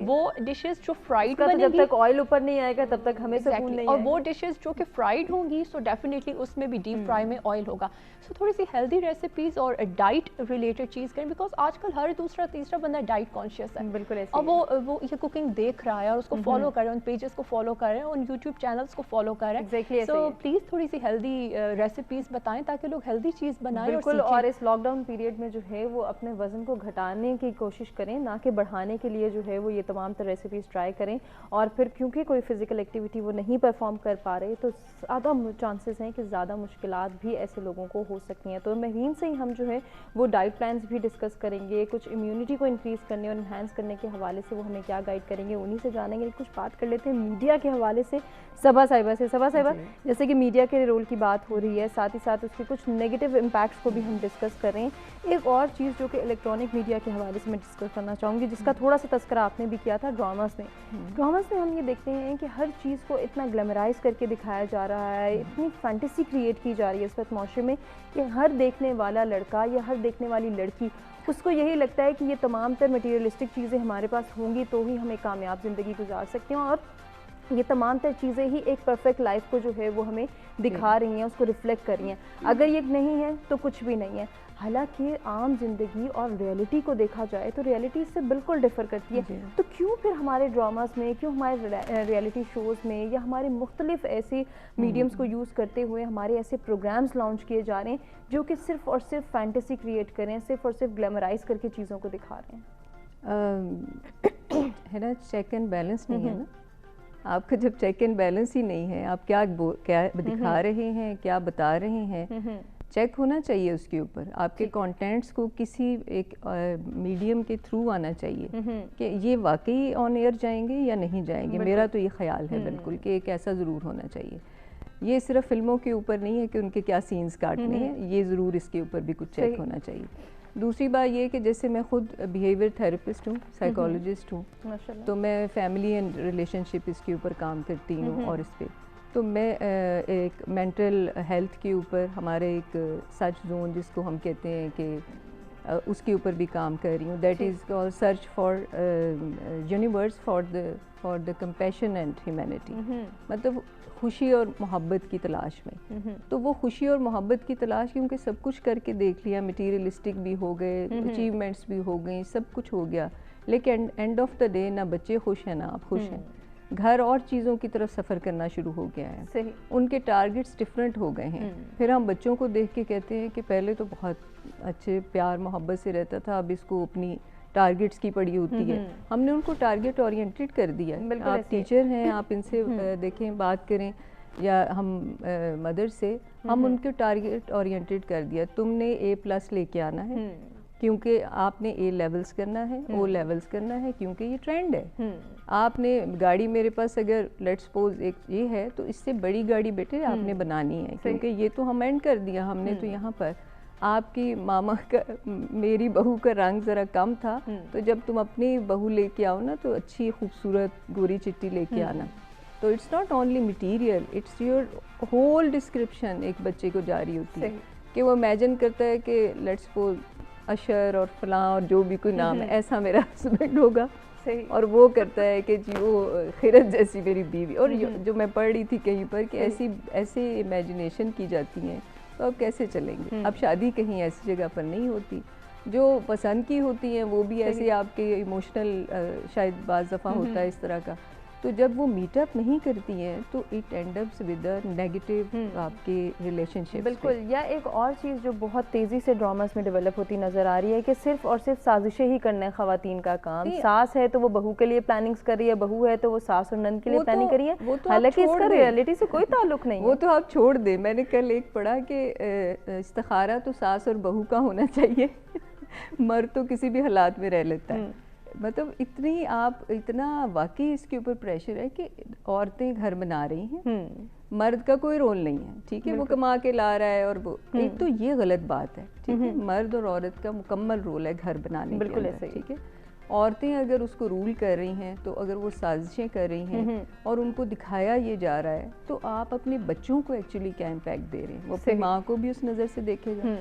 وہ ڈشز جو فرائیڈ بنے گی, جب تک آئل اوپر نہیں آئے گا تب تک ہمیں سکون نہیں, اور وہ ڈشز جو کہ فرائیڈ ہوں گی سو ڈیفینیٹلی اس میں بھی ڈیپ فرائی میں آئل ہوگا. سو تھوڑی سی ہیلدی ریسیپیز اور ڈائٹ ریلیٹڈ چیز کریں, بیکاز آج کل ہر دوسرا تیسرا بندہ ڈائٹ کانشیس ہے, بالکل, اور وہ یہ کوکنگ دیکھ رہا ہے اور اس کو فالو کر رہے ہیں, ان پیجز کو فالو کر رہے ہیں, ان یوٹیوب چینلس کو فالو کر رہے ہیں. سو پلیز تھوڑی سی ہیلدی ریسیپیز بتائیں تاکہ لوگ ہیلدی چیز بنائیں. بالکل, اور اس لاک ڈاؤن پیریڈ میں جو ہے وہ اپنے وزن کو گھٹانے کی کوشش کریں, نہ کہ بڑھانے کے لیے جو ہے وہ یہ تمام تر ریسیپیز ٹرائی کریں. اور پھر کیونکہ کوئی فزیکل ایکٹیویٹی وہ نہیں پرفارم کر پا رہے تو زیادہ چانسز ہیں کہ زیادہ مشکلات بھی ایسے لوگوں کو ہو سکتی ہیں. تو مہین سے ہی ہم جو ہے وہ ڈائٹ پلانس بھی ڈسکس کریں گے, کچھ امیونٹی کو انکریز کرنے اور انہینس کرنے کے حوالے سے وہ ہمیں کیا گائیڈ کریں گے, انہی سے جانیں گے. کچھ بات کر لیتے ہیں میڈیا کے حوالے سے صبا صاحبہ سے. صبا صاحبہ, جیسے کہ میڈیا کے رول کی بات ہو رہی ہے, ساتھ ہی ساتھ اس کے کچھ نیگیٹو امپیکٹس کو بھی ہم ڈسکس کر رہے ہیں. ایک اور چیز جو کہ الیکٹرانک میڈیا کے حوالے سے میں ڈسکس کرنا چاہوں گی, جس کا تھوڑا سا تذکرہ آپ نے بھی کیا تھا, ڈراماز میں. ڈراماز میں ہم یہ دیکھتے ہیں کہ ہر چیز کو اتنا گلیمرائز کر کے دکھایا جا رہا ہے, اتنی فینٹیسی کریٹ کی جا رہی ہے اس وقت معاشرے میں کہ ہر دیکھنے والا لڑکا یا ہر دیکھنے والی لڑکی اس کو یہی لگتا ہے کہ یہ تمام تر مٹیریلسٹک چیزیں ہمارے پاس ہوں گی تو ہی ہم ایک کامیاب زندگی گزار سکتے ہیں, اور یہ تمام تر چیزیں ہی ایک پرفیکٹ لائف کو جو ہے وہ ہمیں دکھا رہی ہیں, اس کو ریفلیکٹ کر رہی ہیں. اگر یہ نہیں ہے تو کچھ بھی نہیں ہے. حالانکہ عام زندگی اور ریئلٹی کو دیکھا جائے تو ریئلٹی اس سے بالکل ڈفر کرتی ہے. تو کیوں پھر ہمارے ڈراماز میں, کیوں ہمارے ریئلٹی شوز میں یا ہمارے مختلف ایسے میڈیمز کو یوز کرتے ہوئے ہمارے ایسے پروگرامز لانچ کیے جا رہے ہیں جو کہ صرف اور صرف فینٹیسی کریٹ کریں, صرف اور صرف گلیمرائز کر کے چیزوں کو دکھا رہے ہیں؟ ہے نا, چیک اینڈ بیلنس نہیں ہے نا. آپ کا جب چیک اینڈ بیلنس ہی نہیں ہے, آپ کیا دکھا رہے ہیں, کیا بتا رہے ہیں, چیک ہونا چاہیے اس کے اوپر. آپ کے کانٹینٹس کو کسی ایک میڈیم کے تھرو آنا چاہیے کہ یہ واقعی آن ایئر جائیں گے یا نہیں جائیں گے. میرا تو یہ خیال ہے بالکل کہ ایک ایسا ضرور ہونا چاہیے. یہ صرف فلموں کے اوپر نہیں ہے کہ ان کے کیا سینز کاٹنے ہیں, یہ ضرور اس کے اوپر بھی کچھ چیک ہونا چاہیے. دوسری بات یہ کہ جیسے میں خود بیہیویئر تھراپسٹ ہوں, سائیکالوجسٹ ہوں, تو میں فیملی اینڈ ریلیشن شپ اس کے اوپر کام کرتی ہوں. اور اس پہ تو میں ایک مینٹل ہیلتھ کے اوپر ہمارے ایک سرچ زون جس کو ہم کہتے ہیں کہ اس کے اوپر بھی کام کر رہی ہوں. That is call search for universe for the compassion and humanity, مطلب خوشی اور محبت کی تلاش میں. تو وہ خوشی اور محبت کی تلاش کیونکہ سب کچھ کر کے دیکھ لیا, مٹیریلسٹک بھی ہو گئے, اچیومنٹس بھی ہو گئیں, سب کچھ ہو گیا, لیکن اینڈ آف دا ڈے نہ بچے خوش ہیں نہ آپ خوش ہیں. گھر اور چیزوں کی طرف سفر کرنا شروع ہو گیا ہے, ان کے ٹارگٹس ڈفرینٹ ہو گئے ہیں. پھر ہم بچوں کو دیکھ کے کہتے ہیں کہ پہلے تو بہت اچھے پیار محبت سے رہتا تھا, اب اس کو اپنی ٹارگٹس کی پڑی ہوتی ہے. ہم نے ان کو ٹارگٹ اورینٹڈ کر دیا. آپ ٹیچر ہیں, آپ ان سے دیکھیں, بات کریں, یا ہم مدر سے, ہم ان کے ٹارگٹ اورینٹڈ کر دیا. تم نے A+ لے کے آنا ہے کیونکہ آپ نے A لیولز کرنا ہے, O لیولز کرنا ہے کیونکہ یہ ٹرینڈ ہے. آپ نے گاڑی, میرے پاس اگر لیٹ سپوز ایک یہ ہے تو اس سے بڑی گاڑی بیٹے آپ نے بنانی ہے کیونکہ یہ تو ہم اینڈ کر دیا ہم نے تو یہاں پر. آپ کی ماما کا, میری بہو کا رنگ ذرا کم تھا, تو جب تم اپنی بہو لے کے آؤ نا تو اچھی خوبصورت گوری چٹی لے کے آنا. تو it's not only material, it's your whole description ایک بچے کو جاری ہوتی ہے کہ وہ امیجن کرتا ہے کہ لیٹ سپوز اشر اور فلاں اور جو بھی کوئی نام ہے ایسا میرا ہسبینڈ ہوگا, اور وہ کرتا ہے کہ جی وہ خیرت جیسی میری بیوی. اور جو میں پڑھ رہی تھی کہیں پر کہ ایسے امیجنیشن کی جاتی ہیں, تو اب کیسے چلیں گے. اب شادی کہیں ایسی جگہ پر نہیں ہوتی, جو پسند کی ہوتی ہیں وہ بھی ایسے آپ کے ایموشنل شاید بعض دفعہ ہوتا ہے اس طرح کا. تو جب وہ میٹ اپ نہیں کرتی ہیں تو it and ups with a negative آپ کے ریلیشن شپ. بالکل. یا ایک اور چیز جو بہت تیزی سے ڈراماز میں ڈیولپ ہوتی نظر آ رہی ہے کہ صرف اور صرف سازشیں ہی کرنا ہے خواتین کا کام. ساس ہے تو وہ بہو کے لیے پلاننگز کر رہی ہے, بہو ہے تو وہ ساس اور نند کے لیے پلاننگ کر رہی ہے, حالانکہ اس کا ریئلٹی سے کوئی تعلق نہیں ہے. وہ تو آپ چھوڑ دیں. میں نے کل ایک پڑھا کہ استخارہ تو ساس اور بہو کا ہونا چاہیے, مرد تو کسی بھی حالات میں رہ لیتا ہے. مطلب اتنا واقعی اس کے اوپر پریشر ہے کہ عورتیں گھر بنا رہی ہیں, مرد کا کوئی رول نہیں ہے. ٹھیک ہے, وہ کما کے لا رہا ہے, اور وہ ایک تو یہ غلط بات ہے. ٹھیک ہے, مرد اور عورت کا مکمل رول ہے گھر بنانے کے اندر. ٹھیک ہے, عورتیں اگر اس کو رول کر رہی ہیں, تو اگر وہ سازشیں کر رہی ہیں اور ان کو دکھایا یہ جا رہا ہے, تو آپ اپنے بچوں کو ایکچولی کیا امپیکٹ دے رہے ہیں. وہ اپنی ماں کو بھی اس نظر سے دیکھے گا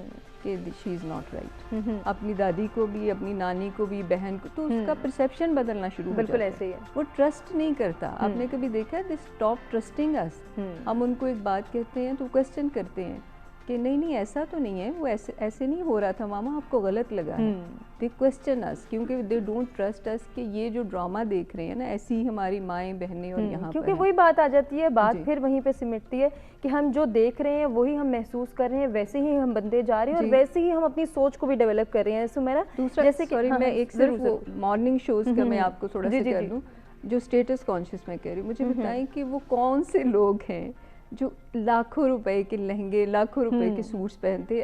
کہ شی از ناٹ رائٹ, اپنی دادی کو بھی, اپنی نانی کو بھی, بہن کو, تو اس کا پرسیپشن بدلنا شروع ہو جاتا ہے. بالکل ایسے ہی ہے. وہ ٹرسٹ نہیں کرتا. آپ نے کبھی دیکھا ہے دے اسٹاپ ٹرسٹنگ اس. ہم ان کو ایک بات کہتے ہیں تو کوسچن کرتے ہیں کہ نہیں ایسا تو نہیں ہے, وہ ایسے نہیں ہو رہا تھا ماما, آپ کو غلط لگا ہے. دے کوسچن اس کیونکہ دے ڈونٹ ٹرسٹ اس کہ یہ جو ڈرامہ دیکھ رہے ہیں نا, ایسی ہی ہماری مائیں بہنیں اور یہاں پر کیونکہ وہی بات آ جاتی ہے, بات پھر وہیں پہ سمٹتی ہے کہ ہم جو دیکھ رہے ہیں وہی ہم محسوس کر رہے ہیں, ویسے ہی ہم بنتے جا رہے ہیں, اور ویسے ہی ہم اپنی سوچ کو بھی ڈیولپ کر رہے ہیں. سمیرا دوسرا, جیسے کہ میں ایک صرف مارننگ شوز کا میں آپ کو تھوڑا سا کر دوں, جو اسٹیٹس کانشیس میں کہہ رہی ہوں, مجھے بتائیں کہ وہ کون سے لوگ ہیں جو لاکھوں روپے کے لہنگے, لاکھوں روپے کے سوٹس پہنتے,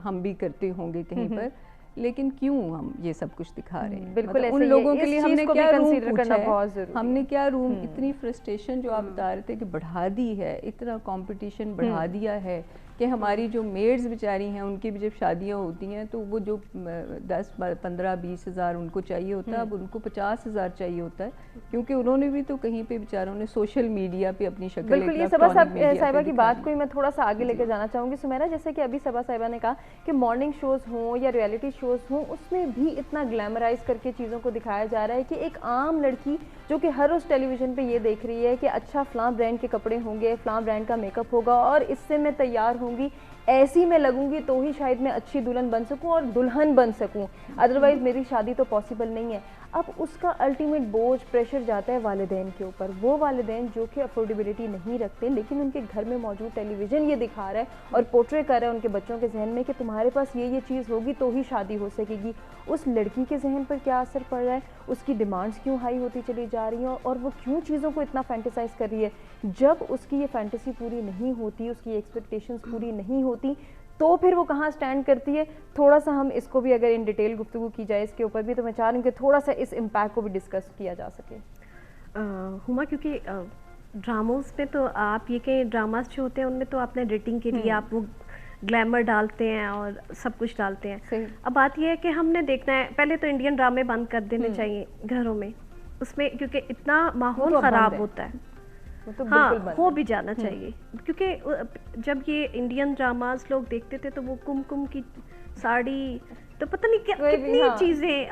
ہم بھی کرتے ہوں گے کہیں پر, لیکن کیوں ہم یہ سب کچھ دکھا رہے ہیں. بالکل ان لوگوں کے لیے ہم نے کیا روم پوچھا ہے, ہم نے کیا روم, اتنی فرسٹریشن جو آپ بتا رہے تھے کہ بڑھا دی ہے, اتنا کمپٹیشن بڑھا دیا ہے کہ ہماری جو میڈز بیچاری ہیں ان کی بھی جب شادیاں ہوتی ہیں تو وہ جو 10 15 20 ہزار ان کو چاہیے ہوتا ہے, اب ان کو 50 ہزار چاہیے ہوتا ہے, کیونکہ انہوں نے بھی تو کہیں پہ بیچاروں نے سوشل میڈیا پہ اپنی شکل. بالکل, یہ صبا صاحبہ کی بات کو میں تھوڑا سا آگے لے کے جانا چاہوں گی. سمیرا, جیسے کہ ابھی صبا صاحبہ نے کہا کہ مارننگ شوز ہوں یا ریئلٹی شوز ہوں, اس میں بھی اتنا گلیمرائز کر کے چیزوں کو دکھایا جا رہا ہے کہ ایک عام لڑکی جو کہ ہر روز ٹیلی ویژن پہ یہ دیکھ رہی ہے کہ اچھا فلاں برانڈ کے کپڑے ہوں گے, فلاں برانڈ کا میک اپ ہوگا اور اس سے میں تیار ہوں گی, ایسی میں لگوں گی تو ہی شاید میں اچھی دلہن بن سکوں اور دلہن بن سکوں, ادروائز میری شادی تو پاسبل نہیں ہے. اب اس کا الٹیمیٹ بوجھ پریشر جاتا ہے والدین کے اوپر. وہ والدین جو کہ افورڈیبلٹی نہیں رکھتے لیکن ان کے گھر میں موجود ٹیلی ویژن یہ دکھا رہا ہے اور پورٹری کر رہا ہے ان کے بچوں کے ذہن میں کہ تمہارے پاس یہ چیز ہوگی تو ہی شادی ہو سکے گی. اس لڑکی کے ذہن پر کیا اثر پڑ رہا ہے, اس کی ڈیمانڈز کیوں ہائی ہوتی چلی جا رہی ہیں اور وہ کیوں چیزوں کو اتنا فینٹیسائز کر رہی ہے. جب اس کی یہ فینٹیسی پوری نہیں ہوتی, اس کی ایکسپیکٹیشنز پوری نہیں ہوتی, تو پھر وہ کہاں سٹینڈ کرتی ہے. تھوڑا سا ہم اس کو بھی اگر ان ڈیٹیل گفتگو کی جائے اس کے اوپر بھی, تو میں چاہ رہی ہوں کہ تھوڑا سا اس امپیکٹ کو بھی ڈسکس کیا جا سکے. ہما, کیونکہ ڈراماز میں تو آپ یہ کہ ڈراماز جو ہوتے ہیں ان میں تو آپ نے ریٹنگ کے لیے آپ وہ گلیمر ڈالتے ہیں اور سب کچھ ڈالتے ہیں. اب بات یہ ہے کہ ہم نے دیکھنا ہے, پہلے تو انڈین ڈرامے بند کر دینے چاہیے گھروں میں, اس میں کیونکہ اتنا ماحول خراب ہوتا ہے. ہاں, ہو بھی جانا چاہیے, کیونکہ جب یہ انڈین ڈراماز لوگ دیکھتے تھے تو وہ کم کی ساڑی تو پتہ نہیں کتنی چیزیں.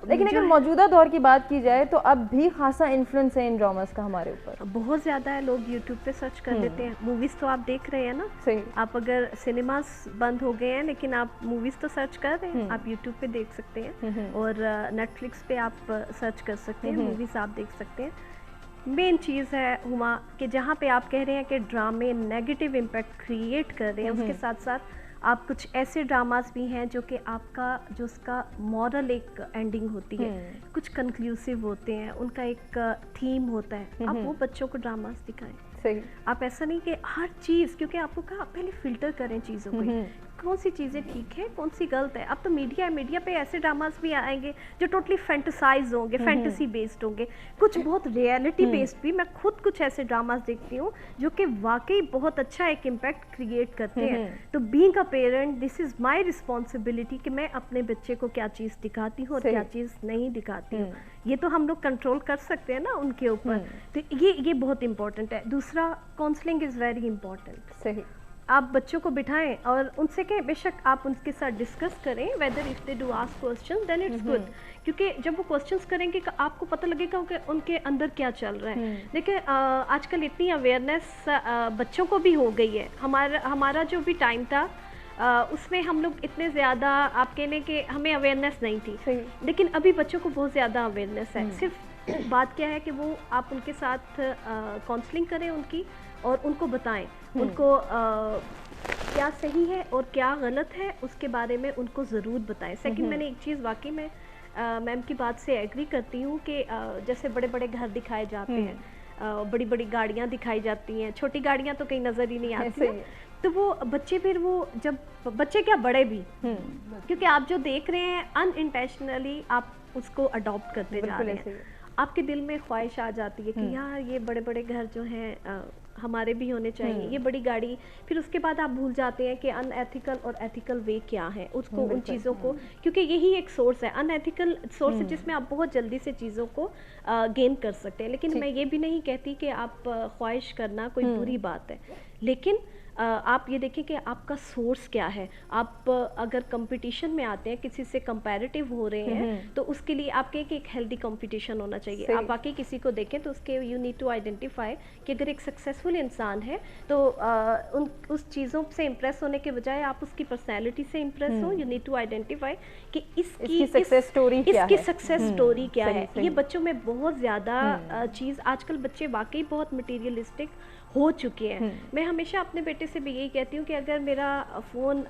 لیکن اگر موجودہ دور کی بات کی جائے تو اب بھی خاصا انفلوئنس ہے ان ڈراماز کا ہمارے اوپر, بہت زیادہ ہے. لوگ یوٹیوب پہ سرچ کر لیتے ہیں. موویز تو آپ دیکھ رہے ہیں نا, صحیح. آپ اگر سنیماز بند ہو گئے ہیں لیکن آپ موویز تو سرچ کر رہے ہیں, آپ یوٹیوب پہ دیکھ سکتے ہیں اور نیٹ فلکس پہ آپ سرچ کر سکتے ہیں, موویز آپ دیکھ سکتے ہیں. مین چیز ہے ہما کہ جہاں پہ آپ کہہ رہے ہیں کہ ڈرامے نیگیٹو امپیکٹ کریٹ کر رہے ہیں, اس کے ساتھ ساتھ آپ کچھ ایسے ڈراماز بھی ہیں جو کہ آپ کا جو اس کا مورل ایک اینڈنگ ہوتی ہے, کچھ کنکلوسیو ہوتے ہیں, ان کا ایک تھیم ہوتا ہے. آپ وہ بچوں کو ڈراماز دکھائیں. آپ ایسا نہیں کہ ہر چیز, کیونکہ آپ کو کہا پہلے فلٹر کریں چیزوں کو, کون سی چیزیں ٹھیک ہے کون سی غلط ہے. اب تو میڈیا ہے, میڈیا پہ ایسے ڈراماز بھی آئیں گے جو ٹوٹلی فینٹسائز ہوں گے, فینٹیسی بیسڈ ہوں گے, کچھ بہت ریئلٹی بیسڈ بھی. میں خود کچھ ایسے ڈراماز دیکھتی ہوں جو کہ واقعی بہت اچھا ایک امپیکٹ کریٹ کرتے ہیں. تو being a parent, this is my responsibility کہ میں اپنے بچے کو کیا چیز دکھاتی ہوں اور کیا چیز نہیں دکھاتی ہوں. یہ تو ہم لوگ کنٹرول کر سکتے ہیں نا ان کے اوپر, تو یہ بہت امپورٹنٹ ہے. دوسرا, کاؤنسلنگ از ویری امپورٹنٹ. صحیح. آپ بچوں کو بٹھائیں اور ان سے کہیں, بے شک آپ ان کے ساتھ ڈسکس کریں, whether if they do ask question then it's good, کیونکہ جب وہ کوسچنس کریں گے آپ کو پتہ لگے گا کہ ان کے اندر کیا چل رہا ہے. دیکھیں آج کل اتنی اویئرنیس بچوں کو بھی ہو گئی ہے. ہمارا جو بھی ٹائم تھا اس میں ہم لوگ اتنے زیادہ, آپ کہنے کہ ہمیں اویئرنیس نہیں تھی, لیکن ابھی بچوں کو بہت زیادہ اویئرنیس ہے. صرف بات کیا ہے کہ وہ آپ ان کے ساتھ کاؤنسلنگ کریں ان کی, اور ان کو بتائیں ان کو کیا صحیح ہے اور کیا غلط ہے, اس کے بارے میں ان کو ضرور بتائیں. سیکنڈ, میں نے ایک چیز واقعی میں میم کی بات سے ایگری کرتی ہوں کہ جیسے بڑے بڑے گھر دکھائے جاتے ہیں, بڑی بڑی گاڑیاں دکھائی جاتی ہیں, چھوٹی گاڑیاں تو کہیں نظر ہی نہیں آتی, تو وہ بچے پھر وہ جب بچے کیا بڑے بھی, کیونکہ آپ جو دیکھ رہے ہیں ان انٹینشنلی آپ اس کو اڈاپٹ کرتے جا رہے ہیں. آپ کے دل میں خواہش آ جاتی ہے کہ یار یہ بڑے بڑے گھر جو ہیں ہمارے بھی ہونے چاہیے, یہ بڑی گاڑی. پھر اس کے بعد آپ بھول جاتے ہیں کہ ان ایتھیکل اور ایتھیکل وے کیا ہے, اس کو ان چیزوں کو, کیونکہ یہی ایک سورس ہے, ان ایتھیکل سورس ہے جس میں آپ بہت جلدی سے چیزوں کو گین کر سکتے ہیں. لیکن میں یہ بھی نہیں کہتی کہ آپ خواہش کرنا کوئی بری بات ہے, لیکن آپ یہ دیکھیں کہ آپ کا سورس کیا ہے. آپ اگر کمپٹیشن میں آتے ہیں, کسی سے کمپیریٹیو ہو رہے ہیں, تو اس کے لیے آپ کہیں کہ ایک ہیلدی کمپٹیشن ہونا چاہیے. آپ واقعی کسی کو دیکھیں تو اس کے یو نیڈ ٹو آئیڈینٹیفائی کہ اگر ایک سکسیزفل انسان ہے تو اس چیزوں سے امپریس ہونے کے بجائے آپ اس کی پرسنالٹی سے امپریس ہو. یو نیڈ ٹو آئیڈینٹیفائی کہ اس کی سکسیس سٹوری کیا ہے. یہ بچوں میں بہت زیادہ چیز, آج کل بچے واقعی بہت مٹیریلسٹک ہو چکے ہیں. میں ہمیشہ اپنے بیٹے سے بھی یہی کہتی ہوں کہ اگر میرا فون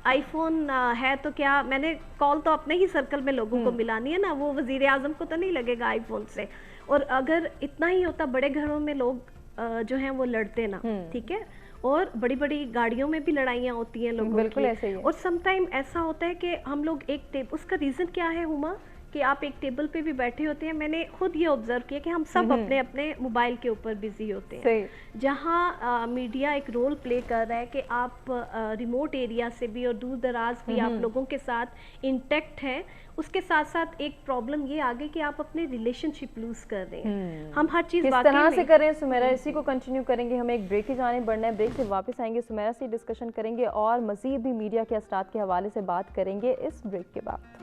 آئی فون ہے تو کیا, میں نے کال تو اپنے ہی سرکل میں لوگوں کو ملانی ہے نا, وہ وزیر اعظم کو تو نہیں لگے گا آئی فون سے. اور اگر اتنا ہی ہوتا, بڑے گھروں میں لوگ جو ہیں وہ لڑتے نا, ٹھیک ہے, اور بڑی بڑی گاڑیوں میں بھی لڑائیاں ہوتی ہیں لوگوں کی. اور سم ٹائم ایسا ہوتا ہے کہ ہم لوگ ایک اس کا ریزن کیا ہے ہما, کہ آپ ایک ٹیبل پہ بھی بیٹھے ہوتے ہیں. میں نے خود یہ آبزرو کیا کہ ہم سب اپنے اپنے موبائل کے اوپر بزی ہوتے ہیں, جہاں میڈیا ایک رول پلے کر رہا ہے کہ آپ ریموٹ ایریا سے بھی اور دور دراز بھی آپ لوگوں کے ساتھ انٹیکٹ ہیں. اس کے ساتھ ساتھ ایک پرابلم یہ آگے کہ آپ اپنے ریلیشن شپ لوز کر رہے ہیں. ہم ہر چیز کس طرح سے کریں سمیرا, اسی کو کنٹینیو کریں گے. ہم ایک بریک کی جانب بڑھنا ہے, بریک سے واپس آئیں گے, سمیرا سے ڈسکشن کریں گے اور مزید بھی میڈیا کے اثرات کے حوالے سے بات کریں گے اس بریک کے بعد.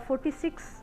46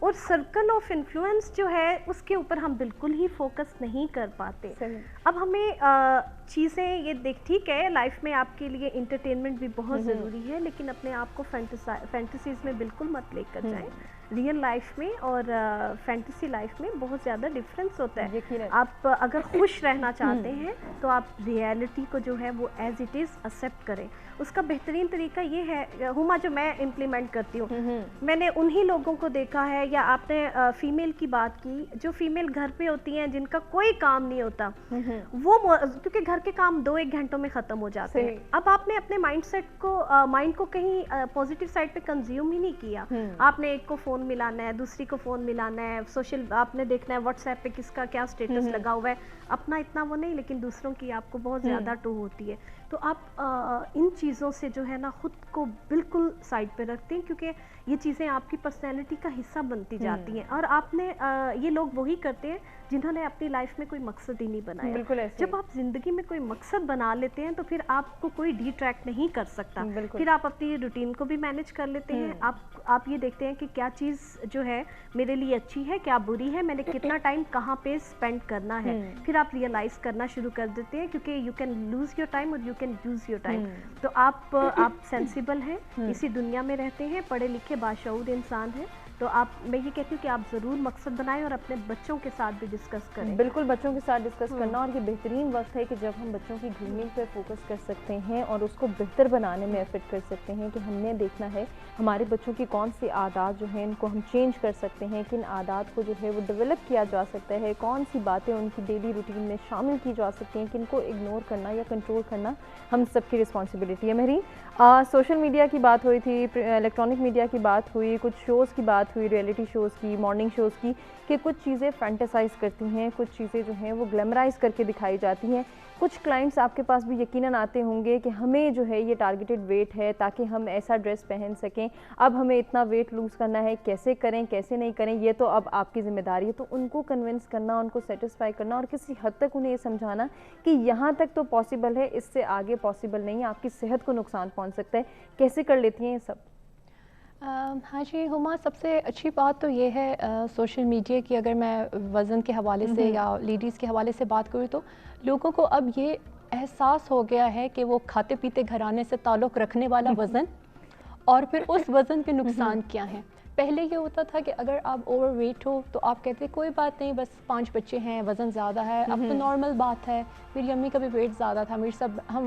اور سرکل آف انفلوئنس جو ہے اس کے اوپر ہم بالکل ہی فوکس نہیں کر پاتے. اب ہمیں چیزیں یہ ٹھیک ہے لائف میں آپ کے لیے انٹرٹینمنٹ بھی بہت ضروری ہے, لیکن اپنے آپ کو فینٹیسیز میں بالکل مت لے کر جائیں. ریئل لائف میں اور فینٹیسی لائف میں بہت زیادہ ڈفرینس ہوتا ہے. آپ اگر خوش رہنا چاہتے ہیں تو آپ ریئلٹی کو جو ہے وہ ایز اٹ از ایکسیپٹ کریں. اس کا بہترین طریقہ یہ ہے ہما جو میں امپلیمنٹ کرتی ہوں, میں نے انہی لوگوں کو دیکھا ہے, یا آپ نے فیمیل کی بات کی, جو فیمیل گھر پہ ہوتی ہیں جن کا کوئی کام نہیں ہوتا, وہ کیونکہ گھر کے کام 2-1 گھنٹوں میں ختم ہو جاتے ہیں. اب آپ نے اپنے مائنڈ کو کہیں پازیٹیو سائڈ پہ کنزیوم ہی نہیں کیا. آپ نے ایک کو فون ملانا ہے, دوسری کو فون ملانا ہے, سوشل آپ نے دیکھنا ہے واٹس ایپ پہ کس کا کیا اسٹیٹس لگا ہوا ہے, اپنا اتنا وہ نہیں, لیکن دوسروں کی آپ کو بہت زیادہ ٹو ہوتی ہے. تو آپ ان چیزوں سے جو ہے نا خود کو بالکل سائڈ پہ رکھتے ہیں, کیونکہ یہ چیزیں آپ کی پرسنالٹی کا حصہ بنتی جاتی ہیں. اور آپ نے یہ لوگ وہی کرتے ہیں جنہوں نے اپنی لائف میں کوئی مقصد ہی نہیں بنایا. جب آپ زندگی میں کوئی مقصد بنا لیتے ہیں تو پھر آپ کو کوئی ڈی ٹریکٹ نہیں کر سکتا. پھر آپ اپنی روٹین کو بھی مینیج کر لیتے ہیں. آپ یہ دیکھتے ہیں کہ کیا چیز جو ہے میرے لیے اچھی ہے, کیا بری ہے, میں نے کتنا ٹائم کہاں پہ اسپینڈ کرنا ہے. پھر آپ ریئلائز کرنا شروع کر دیتے ہیں, کیونکہ you can lose your time اور you can use your time. تو آپ سینسیبل ہیں, اسی دنیا میں رہتے ہیں, پڑھے لکھے باشعور انسان ہیں, تو میں یہ کہتی ہوں کہ آپ ضرور مقصد بنائیں اور اپنے بچوں کے ساتھ بھی ڈسکس کریں. بالکل بچوں کے ساتھ ڈسکس کرنا, اور یہ بہترین وقت ہے کہ جب ہم بچوں کی گرومنگ پہ فوکس کر سکتے ہیں اور اس کو بہتر بنانے میں ایفرٹ کر سکتے ہیں, کہ ہم نے دیکھنا ہے ہمارے بچوں کی کون سی عادات جو ہیں ان کو ہم چینج کر سکتے ہیں, کن عادات کو جو ہے وہ ڈیولپ کیا جا سکتا ہے, کون سی باتیں ان کی ڈیلی روٹین میں شامل کی جا سکتی ہیں, کن کو اگنور کرنا یا کنٹرول کرنا ہم سب کی رسپانسبلٹی ہے. مہرین, سوشل میڈیا کی بات ہوئی تھی, الیکٹرانک میڈیا کی بات ہوئی, کچھ شوز کی بات ہوئی, ریئلٹی شوز کی, مارننگ شوز کی, کہ کچھ چیزیں فینٹیسائز کرتی ہیں, کچھ چیزیں جو ہیں وہ گلیمرائز کر کے دکھائی جاتی ہیں. کچھ کلائنٹس آپ کے پاس بھی یقیناً آتے ہوں گے کہ ہمیں جو ہے یہ ٹارگیٹڈ ویٹ ہے تاکہ ہم ایسا ڈریس پہن سکیں, اب ہمیں اتنا ویٹ لوز کرنا ہے, کیسے کریں کیسے نہیں کریں, یہ تو اب آپ کی ذمہ داری ہے. تو ان کو کنونس کرنا, ان کو سیٹسفائی کرنا, اور کسی حد تک انہیں یہ سمجھانا کہ یہاں تک تو پاسبل ہے, اس سے آگے پاسبل نہیں, آپ کی صحت کو نقصان پہنچ سکتا ہے. کیسے کر لیتی ہیں یہ سب؟ ہاں جی ہما, سب سے اچھی بات تو یہ ہے سوشل میڈیا کی, اگر میں وزن کے حوالے سے یا لیڈیز کے حوالے سے بات کروں تو لوگوں کو اب یہ احساس ہو گیا ہے کہ وہ کھاتے پیتے گھرانے سے تعلق رکھنے والا وزن اور پھر اس وزن کے نقصان کیا ہیں. پہلے یہ ہوتا تھا کہ اگر آپ اوور ویٹ ہو تو آپ کہتے کوئی بات نہیں, بس 5 بچے ہیں, وزن زیادہ ہے, اب تو نارمل بات ہے, میری امی کا بھی ویٹ زیادہ تھا,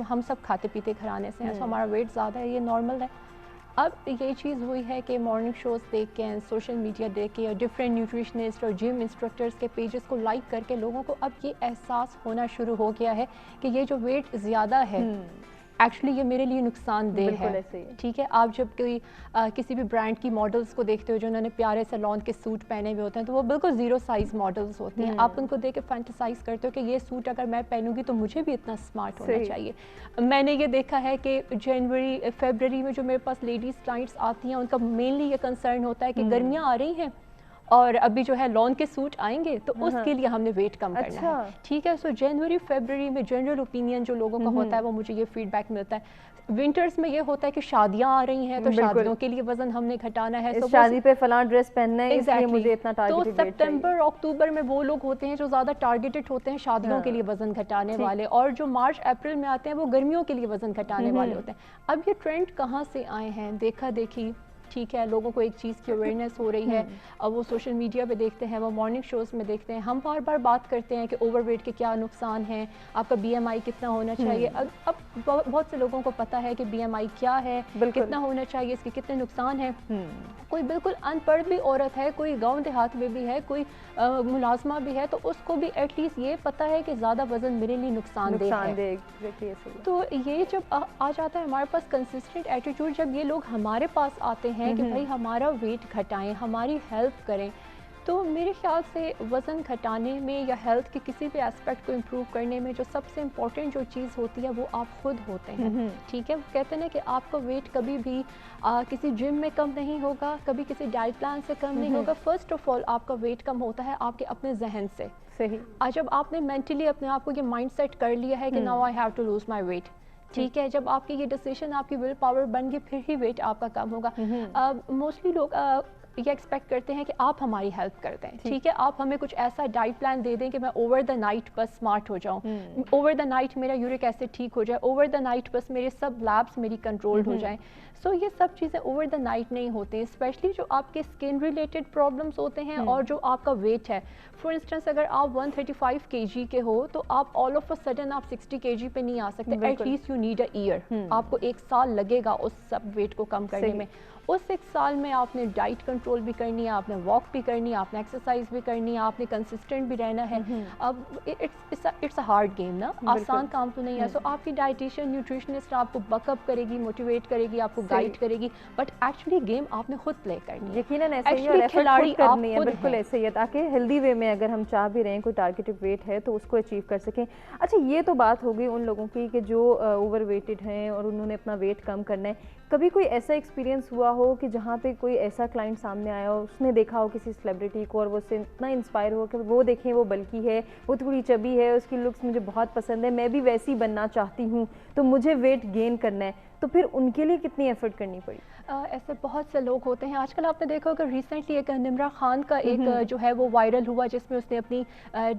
ہم سب کھاتے پیتے گھرانے سے ہیں, تو ہمارا ویٹ زیادہ ہے, یہ نارمل ہے. اب یہ چیز ہوئی ہے کہ مارننگ شوز دیکھ کے, سوشل میڈیا دیکھ کے, اور ڈفرینٹ نیوٹریشنسٹ اور جم انسٹرکٹرز کے پیجز کو لائک کر کے لوگوں کو اب یہ احساس ہونا شروع ہو گیا ہے کہ یہ جو ویٹ زیادہ ہے ایکچولی یہ میرے لیے نقصان دہ ہے. ٹھیک ہے, آپ جب کسی بھی برانڈ کی ماڈلز کو دیکھتے ہو جو انہوں نے پیارے سے لان کے سوٹ پہنے ہوئے ہوتے ہیں, تو وہ بالکل 0 سائز ماڈلز ہوتی ہیں. آپ ان کو دیکھ کے فینٹیسائز کرتے ہو کہ یہ سوٹ اگر میں پہنوں گی تو مجھے بھی اتنا اسمارٹ ہونا چاہیے. میں نے یہ دیکھا ہے کہ جنوری فیبرری میں جو میرے پاس لیڈیز کلائنٹس آتی ہیں, ان کا مینلی یہ کنسرن ہوتا ہے کہ گرمیاں آ رہی ہیں اور ابھی جو ہے لان کے سوٹ آئیں گے تو اس کے لیے ہم نے ویٹ کم کرنا ہے. ٹھیک ہے, سو جنوری فیبرری میں جنرل اوپینین جو لوگوں کا ہوتا ہے وہ مجھے یہ فیڈ بیک ملتا ہے. ونٹرز میں یہ ہوتا ہے کہ شادیاں آ رہی ہیں تو شادیوں کے لیے وزن ہم نے گھٹانا ہے, شادی پہ فلاں ڈریس پہننا ہے, اس لیے مجھے اتنا ٹارگیٹڈ ویٹ چاہیے. تو سپٹمبر اکتوبر میں وہ لوگ ہوتے ہیں جو زیادہ ٹارگیٹڈ ہوتے ہیں شادیوں کے لیے وزن گھٹانے والے, اور جو مارچ اپریل میں آتے ہیں وہ گرمیوں کے لیے وزن گھٹانے والے ہوتے ہیں. اب یہ ٹرینڈ کہاں سے آئے ہیں, دیکھا دیکھی. ٹھیک ہے, لوگوں کو ایک چیز کی اویئرنیس ہو رہی ہے, اب وہ سوشل میڈیا پہ دیکھتے ہیں, وہ مارننگ شوز میں دیکھتے ہیں, ہم بار بار بات کرتے ہیں کہ اوور ویٹ کے کیا نقصان ہیں, آپ کا BMI کتنا ہونا چاہیے. اب بہت سے لوگوں کو پتہ ہے کہ BMI کیا ہے, کتنا ہونا چاہیے, اس کے کتنے نقصان ہیں. کوئی بالکل ان پڑھ بھی عورت ہے, کوئی گاؤں دیہات میں بھی ہے, کوئی ملازمہ بھی ہے, تو اس کو بھی ایٹ لیسٹ یہ پتہ ہے کہ زیادہ وزن میرے لیے نقصان دہ ہے. تو یہ جب آ جاتا ہے ہمارے پاس کنسسٹنٹ ایٹیٹیوڈ, جب یہ لوگ ہمارے پاس آتے ہیں کہ بھائی ہمارا ویٹ گھٹائیں, ہماری ہیلپ کریں, تو میرے خیال سے وزن گھٹانے میں یا ہیلتھ کے کسی بھی اسپیکٹ کو امپروو کرنے میں جو سب سے امپورٹنٹ جو چیز ہوتی ہے وہ آپ خود ہوتے ہیں. ٹھیک ہے, وہ کہتے ہیں نا کہ آپ کا ویٹ کبھی بھی کسی جم میں کم نہیں ہوگا, کبھی کسی ڈائٹ پلان سے کم نہیں ہوگا. فرسٹ آف آل آپ کا ویٹ کم ہوتا ہے آپ کے اپنے ذہن سے. صحیح, جب آپ نے مینٹلی اپنے آپ کو یہ مائنڈ سیٹ کر لیا ہے کہ now I have to lose my weight, ٹھیک ہے, جب آپ کی یہ ڈیسیشن آپ کی ول پاور بن گئی پھر ہی ویٹ آپ کا کم ہوگا. موسٹلی لوگ یہ ایکسپیکٹ کرتے ہیں کہ آپ ہماری ہیلپ کر دیں, ٹھیک ہے, آپ ہمیں کچھ ایسا ڈائٹ پلان دے دیں کہ میں اوور دا نائٹ بس اسمارٹ ہو جاؤں, اوور دا نائٹ میرا یورک ایسڈ ٹھیک ہو جائے, اوور دا نائٹ بس میرے سب لیبس میری کنٹرولڈ ہو جائیں. سو یہ سب چیزیں اوور دا نائٹ نہیں ہوتے ہیں, اسپیشلی جو آپ کے اسکن ریلیٹڈ پرابلمس ہوتے ہیں اور جو آپ کا ویٹ ہے. فار انسٹنس اگر آپ 135 kg کے ہو تو آپ آل آف اے سڈن آپ 60 kg پہ نہیں آ سکتے, at least you need a year, آپ کو 1 سال لگے گا اس سب ویٹ کو کم کرنے میں. اس 1 سال میں آپ نے ڈائٹ کنٹرول بھی کرنی ہے, آپ نے واک بھی کرنی ہے, آپ نے ایکسرسائز بھی کرنی ہے, آپ نے کنسسٹنٹ بھی رہنا ہے. اب اٹس اے ہارڈ گیم نا, آسان کام تو نہیں ہے. سو آپ کی ڈائٹیشین نیوٹریشنسٹ آپ کو بیک اپ کرے گی, موٹیویٹ کرے گی, آپ کو گائڈ کرے گی, بٹ ایکچولی گیم آپ نے خود پلے کرنی ہے. یقیناً ایسے ہی, اور کھلاڑی کرنی ہے, بالکل ایسے ہی ہے, تاکہ ہیلدی وے میں اگر ہم چاہ بھی رہے ہیں کوئی ٹارگیٹڈ ویٹ ہے تو اس کو اچیو کر سکیں. اچھا یہ تو بات ہو گئی ان لوگوں کی کہ جو اوور ویٹڈ ہیں اور انہوں نے اپنا ویٹ کم کرنا ہے. کبھی کوئی ایسا ایکسپیرینس ہوا ہو کہ جہاں پہ کوئی ایسا کلائنٹ سامنے آیا ہو, اس نے دیکھا ہو کسی سیلیبریٹی کو اور وہ اس سے اتنا انسپائر ہو کہ وہ دیکھیں وہ بلکی ہے, وہ تھوڑی چبی ہے, اس کی لکس مجھے بہت پسند ہے, میں بھی ویسی بننا چاہتی ہوں تو مجھے ویٹ گین کرنا ہے, تو پھر ان کے لیے کتنی ایفرٹ کرنی پڑی؟ ایسے بہت سے لوگ ہوتے ہیں. آج کل آپ نے دیکھا ہوگا ریسنٹلی ایک نمرا خان کا ایک جو ہے وہ وائرل ہوا, جس میں اس نے اپنی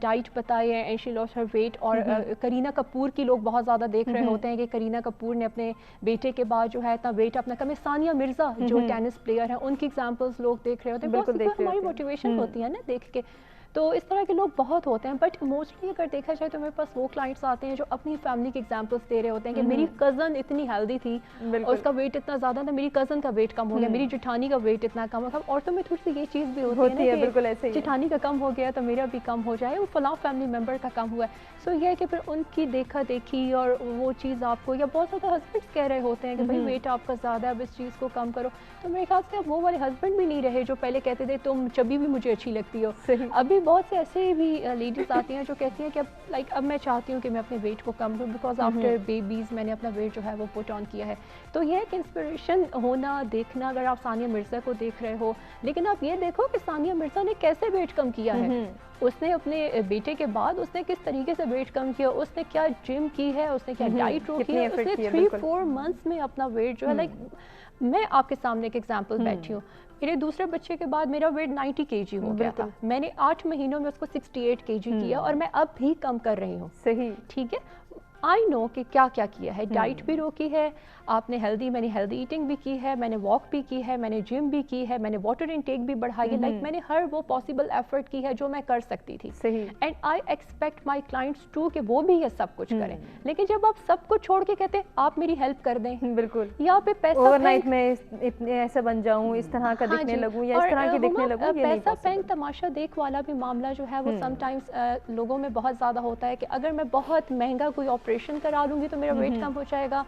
ڈائٹ بتائی ہے, and she loss Hare wait. اور کرینہ کپور کی لوگ بہت زیادہ دیکھ رہے ہوتے ہیں کہ کرینہ کپور نے اپنے بیٹے کے بعد جو ہے اتنا ویٹ اپنا کم. ثانیہ مرزا جو ٹینس پلیئر ہیں, ان کی ایگزامپلس لوگ دیکھ رہے ہوتے ہیں. بہت ہماری موٹیویشن ہوتی ہے نا دیکھ کے. تو اس طرح کے لوگ بہت ہوتے ہیں, بٹ موسٹلی اگر دیکھا جائے تو میرے پاس وہ کلائنٹس آتے ہیں جو اپنی فیملی کے ایگزامپلس دے رہے ہوتے ہیں کہ میری کزن اتنی ہیلدی تھی اور اس کا ویٹ اتنا زیادہ تھا, میری کزن کا ویٹ کم ہو گیا, میری جٹھانی کا ویٹ اتنا کم ہو گیا. عورتوں میں تھوڑی سی یہ چیز بھی ہوتی ہے بالکل ایسے, جٹھانی کا کم ہو گیا تو میرا بھی کم ہو جائے, وہ فلاں فیملی ممبر کا کم ہوا ہے. سو یہ ہے کہ پھر ان کی دیکھا دیکھی اور وہ چیز آپ کو, یا بہت زیادہ ہسبینڈس کہہ رہے ہوتے ہیں کہ بھائی ویٹ آپ کا زیادہ ہے, اب اس چیز کو کم کرو. تو میرے خیال سے اب وہ والے ہسبینڈ بھی نہیں رہے جو پہلے کہتے تھے تم چبی بھی مجھے اچھی لگتی ہو. ابھی بہت سے ایسے بھی لیڈیز آتی ہیں جو کہتی ہیں کہ اب میں چاہتی ہوں کہ میں اپنے ویٹ کو کم کروں, بیکاز آفٹر بیبیز میں نے اپنا ویٹ جو ہے وہ پٹ آن کیا ہے. تو یہ ایک انسپریشن ہونا, دیکھنا. اگر آپ ثانیہ مرزا کو دیکھ رہے ہو, لیکن آپ یہ دیکھو کہ ثانیہ مرزا نے کیسے ویٹ کم کیا ہے. اس نے اپنے بیٹے کے بعد اس نے کس طریقے سے ویٹ کم کیا, اس نے کیا جم کی ہے, اس نے کیا ڈائٹ روکی ہے, اس نے 3-4 months میں اپنا ویٹ جو ہے, لائک میں آپ کے سامنے ایک ایگزامپل بیٹھی ہوں. میرے دوسرے بچے کے بعد میرا ویٹ 90 kg ہو گیا تھا, میں نے 8 مہینوں میں اس کو 68 kg کیا, اور میں اب بھی کم کر رہی ہوں. صحیح, ٹھیک ہے. آئی نو کہ کیا کیا کیا ہے, ڈائٹ بھی روکی ہے آپ نے, میں نے ہیلدی ایٹنگ بھی کی ہے, میں نے واک بھی کی ہے, میں نے جم بھی کی ہے, میں نے واٹر انٹیک بھی بڑھائی ہے, لائک میں نے ہر وہ پاسبل ایفرٹ کی ہے جو میں کر سکتی تھی. And I expect my clients to کہ وہ بھی یہ سب کچھ کریں. لیکن جب آپ سب کچھ چھوڑ کے کہتے آپ میری ہیلپ کر دیں, بالکل, یا پہ پیسہ اوور نائٹ میں ایسا بن جاؤں, اس طرح کا دکھنے لگوں, یا اس طرح کی دکھنے لگوں, یہ نہیں پیسہ پینک تماشا دیکھ والا بھی معاملہ جو ہے وہ سم ٹائمز لوگوں میں بہت زیادہ ہوتا ہے کہ اگر میں بہت مہنگا کوئی آپریشن کرا لوں گی تو میرا ویٹ کم ہو جائے گا.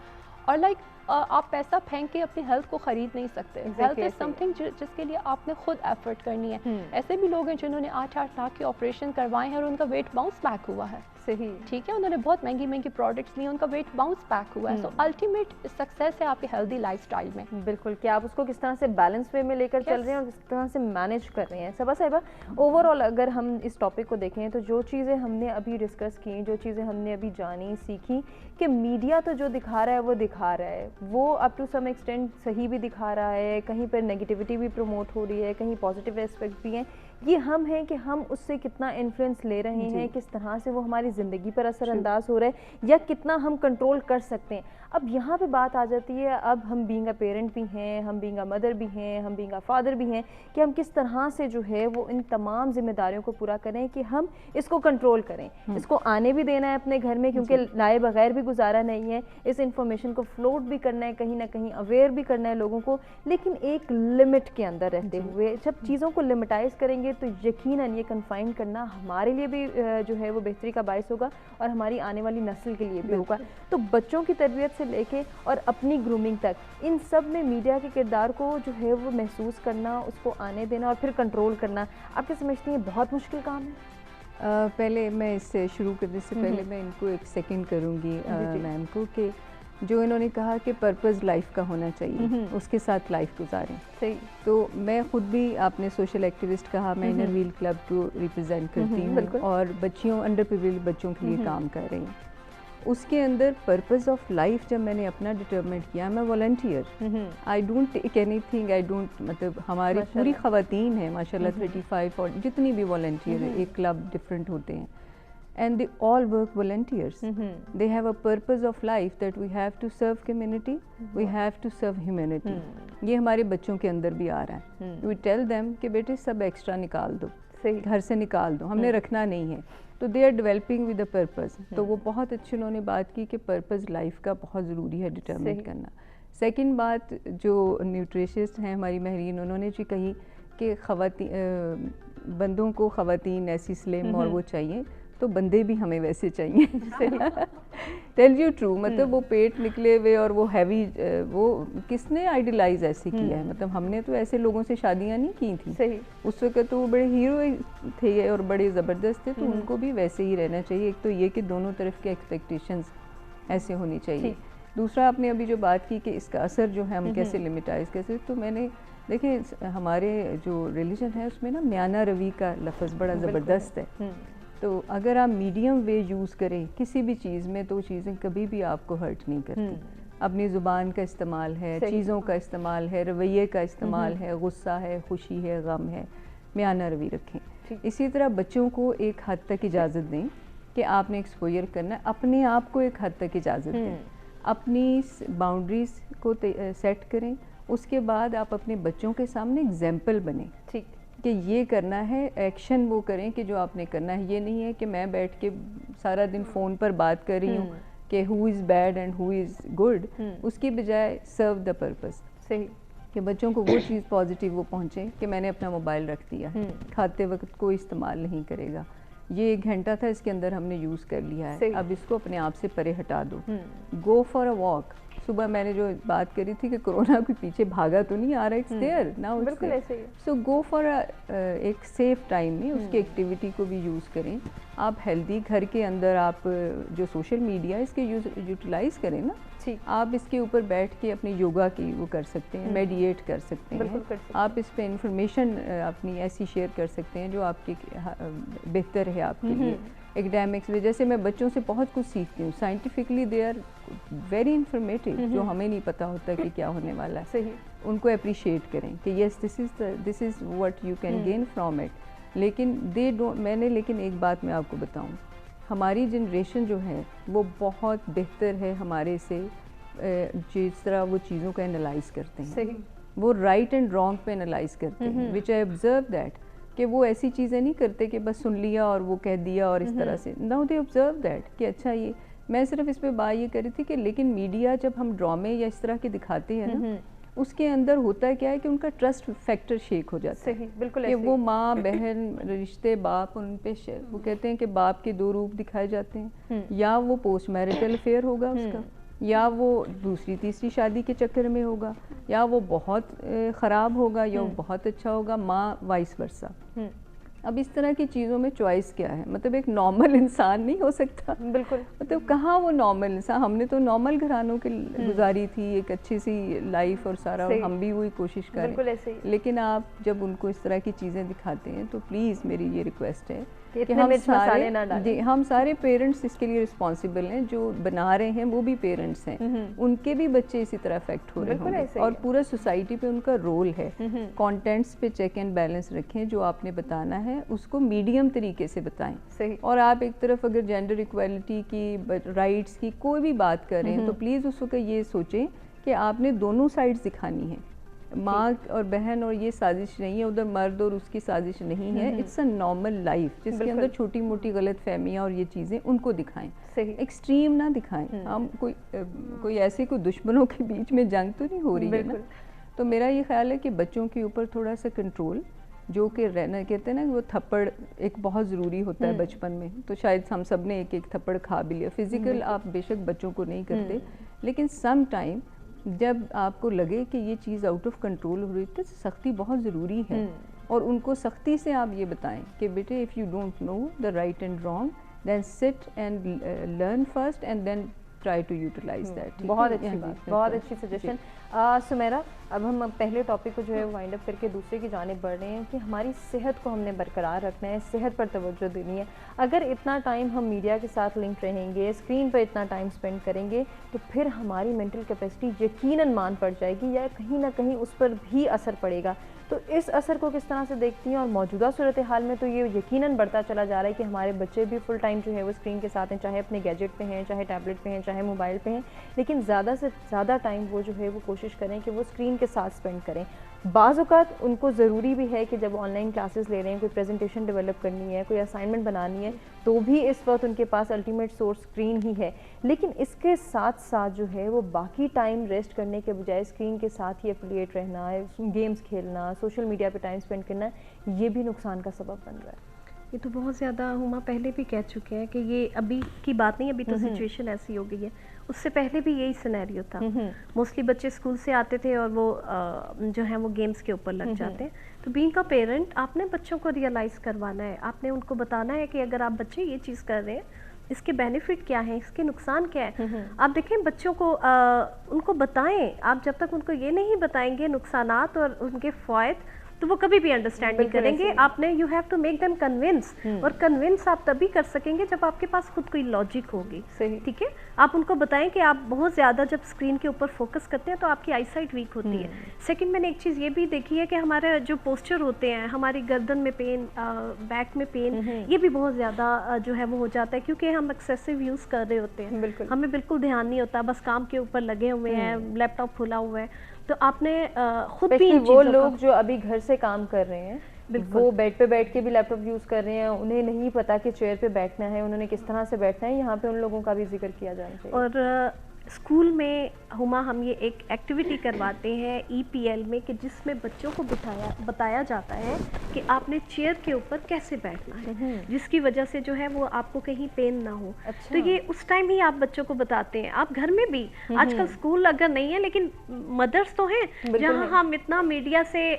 اور لائک آپ پیسہ پھینک کے اپنی ہیلتھ کو خرید نہیں سکتے. ہیلتھ از سم تھنگ جس کے لیے آپ نے خود ایفرٹ کرنی ہے. ایسے بھی لوگ ہیں جنہوں نے 8-8 لاکھ کے آپریشن کروائے ہیں اور ان کا ویٹ باؤنس بیک ہوا ہے. صحیح, ٹھیک ہے, انہوں نے بہت مہنگی پروڈکٹس لی, ان کا ویٹ باؤنس بیک ہوا ہے. سو الٹیمیٹ سکسیس ہے آپ کے ہیلدی لائف سٹائل میں. بالکل, کہ آپ اس کو کس طرح سے بیلنس وے میں لے کر چل رہے ہیں اور کس طرح سے مینیج کر رہے ہیں. صبا صاحبہ, اوور آل اگر ہم اس ٹاپک کو دیکھیں تو جو چیزیں ہم نے ابھی ڈسکس کی, جو چیزیں ہم نے ابھی جانی سیکھی, کہ میڈیا تو جو دکھا رہا ہے وہ دکھا رہا ہے, وہ اپ ٹو سم ایکسٹینٹ صحیح بھی دکھا رہا ہے, کہیں پر نیگیٹیوٹی بھی پروموٹ ہو رہی ہے, کہیں پازیٹیو ایسپیکٹ بھی ہیں. یہ ہم ہیں کہ ہم اس سے کتنا انفلوئنس لے رہے ہیں, کس طرح سے وہ ہماری زندگی پر اثر انداز ہو رہا ہے, یا کتنا ہم کنٹرول کر سکتے ہیں. اب یہاں پہ بات آ جاتی ہے, اب ہم بینگ اے پیرنٹ بھی ہیں, ہم بینگ اے مدر بھی ہیں, ہم بینگ اے فادر بھی ہیں, کہ ہم کس طرح سے جو ہے وہ ان تمام ذمہ داریوں کو پورا کریں کہ ہم اس کو کنٹرول کریں. اس کو آنے بھی دینا ہے اپنے گھر میں, کیونکہ لائے بغیر بھی گزارا نہیں ہے, اس انفارمیشن کو فلوٹ بھی کرنا ہے, کہیں نہ کہیں اویئر بھی کرنا ہے لوگوں کو, لیکن ایک لمٹ کے اندر رہتے ہوئے. جب چیزوں کو لمٹائز کریں گے تو یقیناً یہ کنفائن کرنا ہمارے لیے بھی جو ہے وہ بہتری کا باعث ہوگا, اور ہماری آنے والی نسل کے لیے بھی ہوگا. تو بچوں کی تربیت سے لے کے اور اپنی گرومنگ تک, ان سب میں میڈیا کے کردار کو جو ہے وہ محسوس کرنا, اس کو آنے دینا اور پھر کنٹرول کرنا, آپ کیا سمجھتی ہیں بہت مشکل کام ہے؟ پہلے میں اس سے شروع کرنے سے پہلے میں ان کو ایک سیکنڈ کروں گی میم کو, کہ جو انہوں نے کہا کہ پرپز لائف کا ہونا چاہیے, اس کے ساتھ لائف گزاریں. صحیح. تو میں خود بھی, آپ نے سوشل ایکٹیوسٹ کہا, میں انر ویل کلب کو ریپرزینٹ کرتی ہوں اور بچیوں, انڈر پریویلیجڈ بچوں کے لیے کام کر رہی ہوں. اس کے اندر پرپز آف لائف جب میں نے اپنا ڈٹرمنٹ کیا، میں volunteer, I don't take any thing, I don't, مطلب ہماری پوری خواتین ہیں ماشاء اللہ 35 اور جتنی بھی والنٹیئر ہیں، ایک کلب ڈفرینٹ ہوتے ہیں، and they all work volunteers. They have a purpose of life that we have to serve community, we have to serve humanity. یہ ہمارے بچوں کے اندر بھی آ رہا ہے. We tell them کہ بیٹے سب ایکسٹرا نکال دو، گھر سے نکال دو، ہم نے رکھنا نہیں ہے. تو they are developing with a purpose. تو وہ بہت اچھی انہوں نے بات کی کہ پرپز لائف کا بہت ضروری ہے ڈٹرمنٹ کرنا. سیکنڈ بات جو نیوٹریشسٹ ہیں ہماری ماہرین، انہوں نے جی کہی کہ بندوں کو خواتین ایسی سلم اور وہ چاہیے تو بندے بھی ہمیں ویسے چاہیے. ٹیل یو ٹرو، مطلب وہ پیٹ نکلے ہوئے اور وہ ہیوی، وہ کس نے آئیڈیلائز ایسے کیا ہے؟ مطلب ہم نے تو ایسے لوگوں سے شادیاں نہیں کی تھیں. صحیح. اس وقت تو وہ بڑے ہیرو تھے اور بڑے زبردست تھے، تو ان کو بھی ویسے ہی رہنا چاہیے. ایک تو یہ کہ دونوں طرف کے ایکسپیکٹیشنز ایسے ہونی چاہیے. دوسرا آپ نے ابھی جو بات کی کہ اس کا اثر جو ہے ہم کیسے لمیٹائز کیسے، تو میں نے دیکھیں ہمارے جو ریلیجن ہے اس میں نا میانہ روی کا لفظ بڑا زبردست ہے. تو اگر آپ میڈیم وے یوز کریں کسی بھی چیز میں تو چیزیں کبھی بھی آپ کو ہرٹ نہیں کرتی. اپنی زبان کا استعمال ہے، چیزوں کا استعمال ہے، رویے کا استعمال ہے، غصہ ہے، خوشی ہے، غم ہے، میانہ روی رکھیں. اسی طرح بچوں کو ایک حد تک اجازت دیں کہ آپ نے ایکسپوئر کرنا ہے، اپنے آپ کو ایک حد تک اجازت دیں، اپنی باؤنڈریز کو سیٹ کریں. اس کے بعد آپ اپنے بچوں کے سامنے ایگزامپل بنیں کہ یہ کرنا ہے، ایکشن وہ کریں کہ جو آپ نے کرنا ہے. یہ نہیں ہے کہ میں بیٹھ کے سارا دن فون پر بات کر رہی ہوں کہ who is bad and who is good. اس کی بجائے سرو دا پرپز. صحیح. کہ بچوں کو وہ چیز پازیٹیو وہ پہنچے کہ میں نے اپنا موبائل رکھ دیا، کھاتے وقت کوئی استعمال نہیں کرے گا، یہ 1 گھنٹہ تھا اس کے اندر ہم نے یوز کر لیا ہے، اب اس کو اپنے آپ سے پرے ہٹا دو. Go for a walk. صبح میں نے جو بات کری تھی کہ کرونا کے پیچھے بھاگا تو نہیں آ رہا، اٹس دیئر ناؤ. بالکل ایسے ہی. سو گو فار ایک سیف ٹائم میں اس کی ایکٹیویٹی کو بھی یوز کریں. آپ ہیلدی گھر کے اندر آپ جو سوشل میڈیا اس کے یوٹیلائز کریں نا. آپ اس کے اوپر بیٹھ کے اپنی یوگا کی وہ کر سکتے ہیں، میڈیٹ کر سکتے ہیں. آپ اس پہ انفارمیشن اپنی ایسی شیئر کر سکتے ہیں جو آپ کی بہتر ہے آپ کے لیے. ایکڈیمکس میں جیسے میں بچوں سے بہت کچھ سیکھتی ہوں، scientifically they are very informative, جو ہمیں نہیں پتہ ہوتا کہ کیا ہونے والا ہے. صحیح. ان کو اپریشیٹ کریں کہ yes this is what you can gain from it. لیکن لیکن ایک بات میں آپ کو بتاؤں، ہماری جنریشن جو ہے وہ بہت بہتر ہے ہمارے سے جس طرح وہ چیزوں کا انالائز کرتے ہیں. صحیح. وہ رائٹ اینڈ رانگ پہ انالائز کرتے ہیں، وچ آئی آبزرو دیٹ کہ وہ ایسی چیزیں نہیں کرتے کہ بس سن لیا اور وہ کہہ دیا اور اس طرح سے. ناؤ دے آبزرو دیٹ کہ اچھا یہ میں صرف اس پہ بات یہ کری تھی کہ لیکن میڈیا جب ہم ڈرامے یا اس طرح کے دکھاتے ہیں نا، اس کے اندر ہوتا ہے کیا ہے کہ ان کا ٹرسٹ فیکٹر شیک ہو جاتا ہے. بالکل. کہ وہ ماں بہن رشتے باپ ان پہ وہ کہتے ہیں کہ باپ کے 2 روپ دکھائے جاتے ہیں، یا وہ پوسٹ میرٹل افیئر ہوگا اس کا، یا وہ دوسری تیسری شادی کے چکر میں ہوگا، یا وہ بہت خراب ہوگا یا وہ بہت اچھا ہوگا، ماں وائس ورسا. اب اس طرح کی چیزوں میں چوائس کیا ہے؟ مطلب ایک نارمل انسان نہیں ہو سکتا. بالکل. مطلب کہاں وہ نارمل انسان؟ ہم نے تو نارمل گھرانوں کی گزاری تھی، ایک اچھی سی لائف اور سارا، اور ہم بھی وہی کوشش کریں. بالکل ایسے ہی. لیکن آپ جب ان کو اس طرح کی چیزیں دکھاتے ہیں تو پلیز میری یہ ریکویسٹ ہے کہ ہم سارے پیرنٹس اس کے لیے رسپانسیبل ہیں، جو بنا رہے ہیں وہ بھی پیرنٹس ہیں، ان کے بھی بچے اسی طرح افیکٹ ہو رہے ہیں، اور پورا سوسائٹی پہ ان کا رول ہے. کانٹینٹس پہ چیک اینڈ بیلنس رکھیں، جو آپ نے بتانا ہے اس کو میڈیم طریقے سے بتائیں. اور آپ ایک طرف اگر جینڈر ایکویلٹی کی، رائٹس کی کوئی بھی بات کر رہے ہیں تو پلیز اس وقت یہ سوچیں کہ آپ نے دونوں سائڈز دکھانی ہے. ماں اور بہن اور یہ سازش نہیں ہے، ادھر مرد اور اس کی سازش نہیں ہے. اٹس اے نارمل لائف جس کے اندر چھوٹی موٹی غلط فہمیاں اور یہ چیزیں ان کو دکھائیں، ایکسٹریم نہ دکھائیں. ہم کوئی ایسے کوئی دشمنوں کے بیچ میں جنگ تو نہیں ہو رہی ہے نا. تو میرا یہ خیال ہے کہ بچوں کے اوپر تھوڑا سا کنٹرول، جو کہ رہنا کہتے ہیں نا وہ تھپڑ ایک بہت ضروری ہوتا ہے بچپن میں. تو شاید ہم سب نے ایک تھپڑ کھا بھی لیا. فزیکل آپ بے شک بچوں کو نہیں کرتے، لیکن سم ٹائم جب آپ کو لگے کہ یہ چیز آؤٹ آف کنٹرول ہو رہی تو سختی بہت ضروری ہے. اور ان کو سختی سے آپ یہ بتائیں کہ بیٹے if you don't know the right and wrong then sit and learn first and then try to utilise that. بہت اچھی بات, بہت اچھی سجیشن. سمیرا, اب ہم پہلے ٹاپک کو جو ہے وائنڈ اپ کر کے دوسرے کی جانب بڑھ رہے ہیں کہ ہماری صحت کو ہم نے برقرار رکھنا ہے, صحت پر توجہ دینی ہے. اگر اتنا ٹائم ہم میڈیا کے ساتھ لنک رہیں گے, اسکرین پر اتنا ٹائم اسپینڈ کریں گے, تو پھر ہماری مینٹل کیپیسٹی یقیناً مان پڑ جائے گی یا کہیں نہ کہیں اس پر بھی اثر پڑے گا. تو اس اثر کو کس طرح سے دیکھتی ہیں؟ اور موجودہ صورتحال میں تو یہ یقیناً بڑھتا چلا جا رہا ہے کہ ہمارے بچے بھی فل ٹائم جو ہے وہ اسکرین کے ساتھ ہیں, چاہے اپنے گیجٹ پہ ہیں, چاہے ٹیبلٹ پہ ہیں, چاہے موبائل پہ ہیں, لیکن زیادہ سے زیادہ ٹائم وہ جو ہے وہ کوشش کریں کہ وہ اسکرین کے ساتھ اسپینڈ کریں. بعض اوقات ان کو ضروری بھی ہے کہ جب آن لائن کلاسز لے رہے ہیں, کوئی پریزنٹیشن ڈیولپ کرنی ہے, کوئی اسائنمنٹ بنانی ہے, تو بھی اس وقت ان کے پاس الٹیمیٹ سورس اسکرین ہی ہے. لیکن اس کے ساتھ ساتھ جو ہے وہ باقی ٹائم ریسٹ کرنے کے بجائے اسکرین کے ساتھ ہی ایفیلیٹ رہنا ہے, گیمز کھیلنا, سوشل میڈیا پہ ٹائم اسپینڈ کرنا, یہ بھی نقصان کا سبب بن رہا ہے. یہ تو بہت زیادہ ہما پہلے بھی کہہ چکے ہیں کہ یہ ابھی کی بات نہیں, ابھی تو سچویشن ایسی ہو گئی ہے. اس سے پہلے بھی یہی سینیریو تھا. موسٹلی بچے اسکول سے آتے تھے اور وہ جو ہے وہ گیمز کے اوپر لگ جاتے ہیں. تو بینگ اے پیرنٹ آپ نے بچوں کو ریئلائز کروانا ہے, آپ نے ان کو بتانا ہے کہ اگر آپ بچے یہ چیز کر رہے ہیں اس کے بینیفٹ کیا ہیں, اس کے نقصان کیا ہے. آپ دیکھیں بچوں کو ان کو بتائیں. آپ جب تک ان کو یہ نہیں بتائیں گے نقصانات اور ان کے فوائد, تو وہ کبھی بھی انڈرسٹینڈ نہیں کریں گے. آپ نے you have to make them convince, اور کنونس آپ تبھی کر سکیں گے جب آپ کے پاس خود کوئی لاجک ہوگی. ٹھیک ہے, آپ ان کو بتائیں کہ آپ بہت زیادہ جب اسکرین کے اوپر فوکس کرتے ہیں تو آپ کی آئی سائٹ ویک ہوتی ہے. سیکنڈ, میں نے ایک چیز یہ بھی دیکھی ہے کہ ہمارے جو پوسچر ہوتے ہیں, ہماری گردن میں پین, بیک میں پین, یہ بھی بہت زیادہ جو ہے وہ ہو جاتا ہے کیونکہ ہم ایکسیسو یوز کر رہے ہوتے ہیں. ہمیں بالکل دھیان نہیں ہوتا, بس کام کے اوپر لگے ہوئے ہیں, لیپ ٹاپ کھلا ہوا ہے. تو آپ نے خود بھی وہ لوگ جو ابھی گھر سے کام کر رہے ہیں, وہ بیڈ پہ بیٹھ کے بھی لیپ ٹاپ یوز کر رہے ہیں, انہیں نہیں پتا کہ چیئر پہ بیٹھنا ہے, انہوں نے کس طرح سے بیٹھنا ہے. یہاں پہ ان لوگوں کا بھی ذکر کیا جانا چاہیے. اور اسکول میں ہما ہم یہ ایک ایکٹیویٹی کرواتے ہیں EPL میں کہ جس میں بچوں کو بتایا جاتا ہے کہ آپ نے چیئر کے اوپر کیسے بیٹھنا ہے, جس کی وجہ سے جو ہے وہ آپ کو کہیں پین نہ ہو. تو یہ اس ٹائم ہی آپ بچوں کو بتاتے ہیں. آپ گھر میں بھی, آج کل اسکول اگر نہیں ہے لیکن مدرس تو ہیں جہاں ہم اتنا میڈیا سے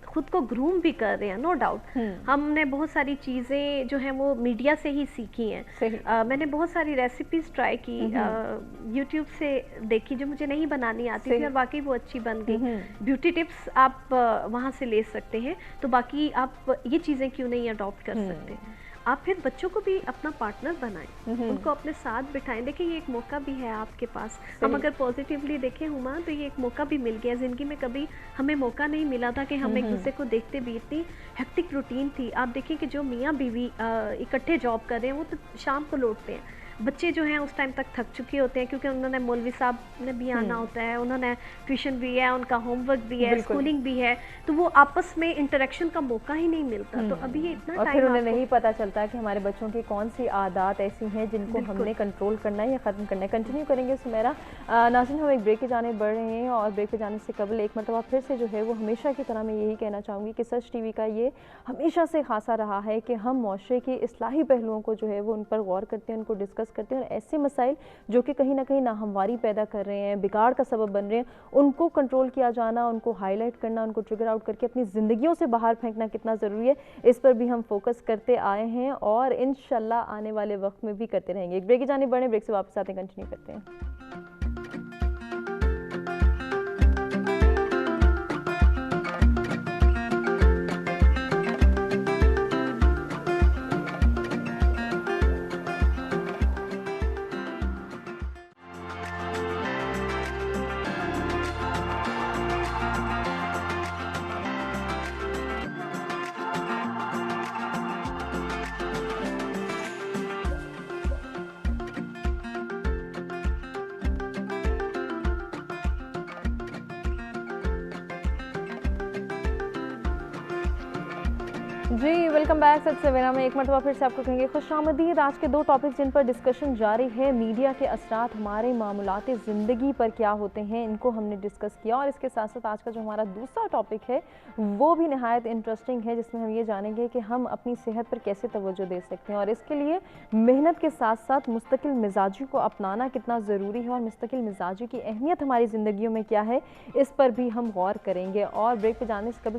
خود کو گروم بھی کر رہے ہیں. نو ڈاؤٹ ہم نے بہت ساری چیزیں جو ہیں وہ میڈیا سے ہی سیکھی ہیں. میں نے بہت ساری ریسیپیز ٹرائی کی, یوٹیوب سے دیکھی جو مجھے نہیں بنانی آتی تھی, اور واقعی وہ اچھی بن گئی. بیوٹی ٹپس آپ وہاں سے لے سکتے ہیں. تو باقی آپ یہ چیزیں کیوں نہیں اڈاپٹ کر سکتے. آپ پھر بچوں کو بھی اپنا پارٹنر بنائیں, ان کو اپنے ساتھ بٹھائیں. دیکھیں یہ ایک موقع بھی ہے آپ کے پاس. ہم اگر پازیٹیولی دیکھیں ہما تو یہ ایک موقع بھی مل گیا. زندگی میں کبھی ہمیں موقع نہیں ملا تھا کہ ہم ایک دوسرے کو دیکھتے بھی. اتنی ہیکٹک روٹین تھی. آپ دیکھیں کہ جو میاں بیوی اکٹھے جاب کر رہے ہیں وہ تو شام کو لوٹتے ہیں. بچے جو ہیں اس ٹائم تک تھک چکے ہوتے ہیں کیونکہ انہوں نے مولوی صاحب نے بھی آنا ہوتا ہے, انہوں نے ٹیوشن بھی ہے, ان کا ہوم ورک بھی ہے, اسکولنگ بھی ہے, تو وہ آپس میں انٹریکشن کا موقع ہی نہیں ملتا. تو ابھی یہ اتنا اور پھر انہیں نہیں پتہ چلتا کہ ہمارے بچوں کی کون سی عادات ایسی ہیں جن کو ہم نے کنٹرول کرنا ہے یا ختم کرنا ہے. کنٹینیو کریں گے سمیرا. ناظرین, ہم ایک بریک کی جانب بڑھ رہے ہیں, اور بریک پہ جانے سے قبل ایک مرتبہ پھر سے جو ہے وہ ہمیشہ کی طرح میں یہی کہنا چاہوں گی کہ سچ ٹی وی کا یہ ہمیشہ سے خاصا رہا ہے کہ ہم معاشرے کے اصلاحی پہلوؤں کو جو ہے وہ ان پر غور کرتے ہیں, ان کو ڈسکس کرتے ہیں, اور ایسے مسائل جو کہ کہیں نہ کہیں ناہمواری پیدا کر رہے ہیں, بگاڑ کا سبب بن رہے ہیں, ان کو کنٹرول کیا جانا, ان کو ہائی لائٹ کرنا, ان کو ٹریگر آؤٹ کر کے اپنی زندگیوں سے باہر پھینکنا کتنا ضروری ہے, اس پر بھی ہم فوکس کرتے آئے ہیں اور انشاءاللہ آنے والے وقت میں بھی کرتے رہیں گے. ایک بریک کی جانب بڑھیں, بریک سے واپس آتے ہیں, کنٹینیو کرتے ہیں. جی ویلکم بیک. سچ سویرا میں ایک مرتبہ پھر سے آپ کو کہیں گے خوش آمدید. آج کے دو ٹاپک جن پر ڈسکشن جاری ہے, میڈیا کے اثرات ہمارے معمولات زندگی پر کیا ہوتے ہیں, ان کو ہم نے ڈسکس کیا, اور اس کے ساتھ ساتھ آج کا جو ہمارا دوسرا ٹاپک ہے وہ بھی نہایت انٹرسٹنگ ہے, جس میں ہم یہ جانیں گے کہ ہم اپنی صحت پر کیسے توجہ دے سکتے ہیں, اور اس کے لیے محنت کے ساتھ ساتھ مستقل مزاجی کو اپنانا کتنا ضروری ہے, اور مستقل مزاجی کی اہمیت ہماری زندگیوں میں کیا ہے, اس پر بھی ہم غور کریں گے. اور بریک پہ جانے سے قبل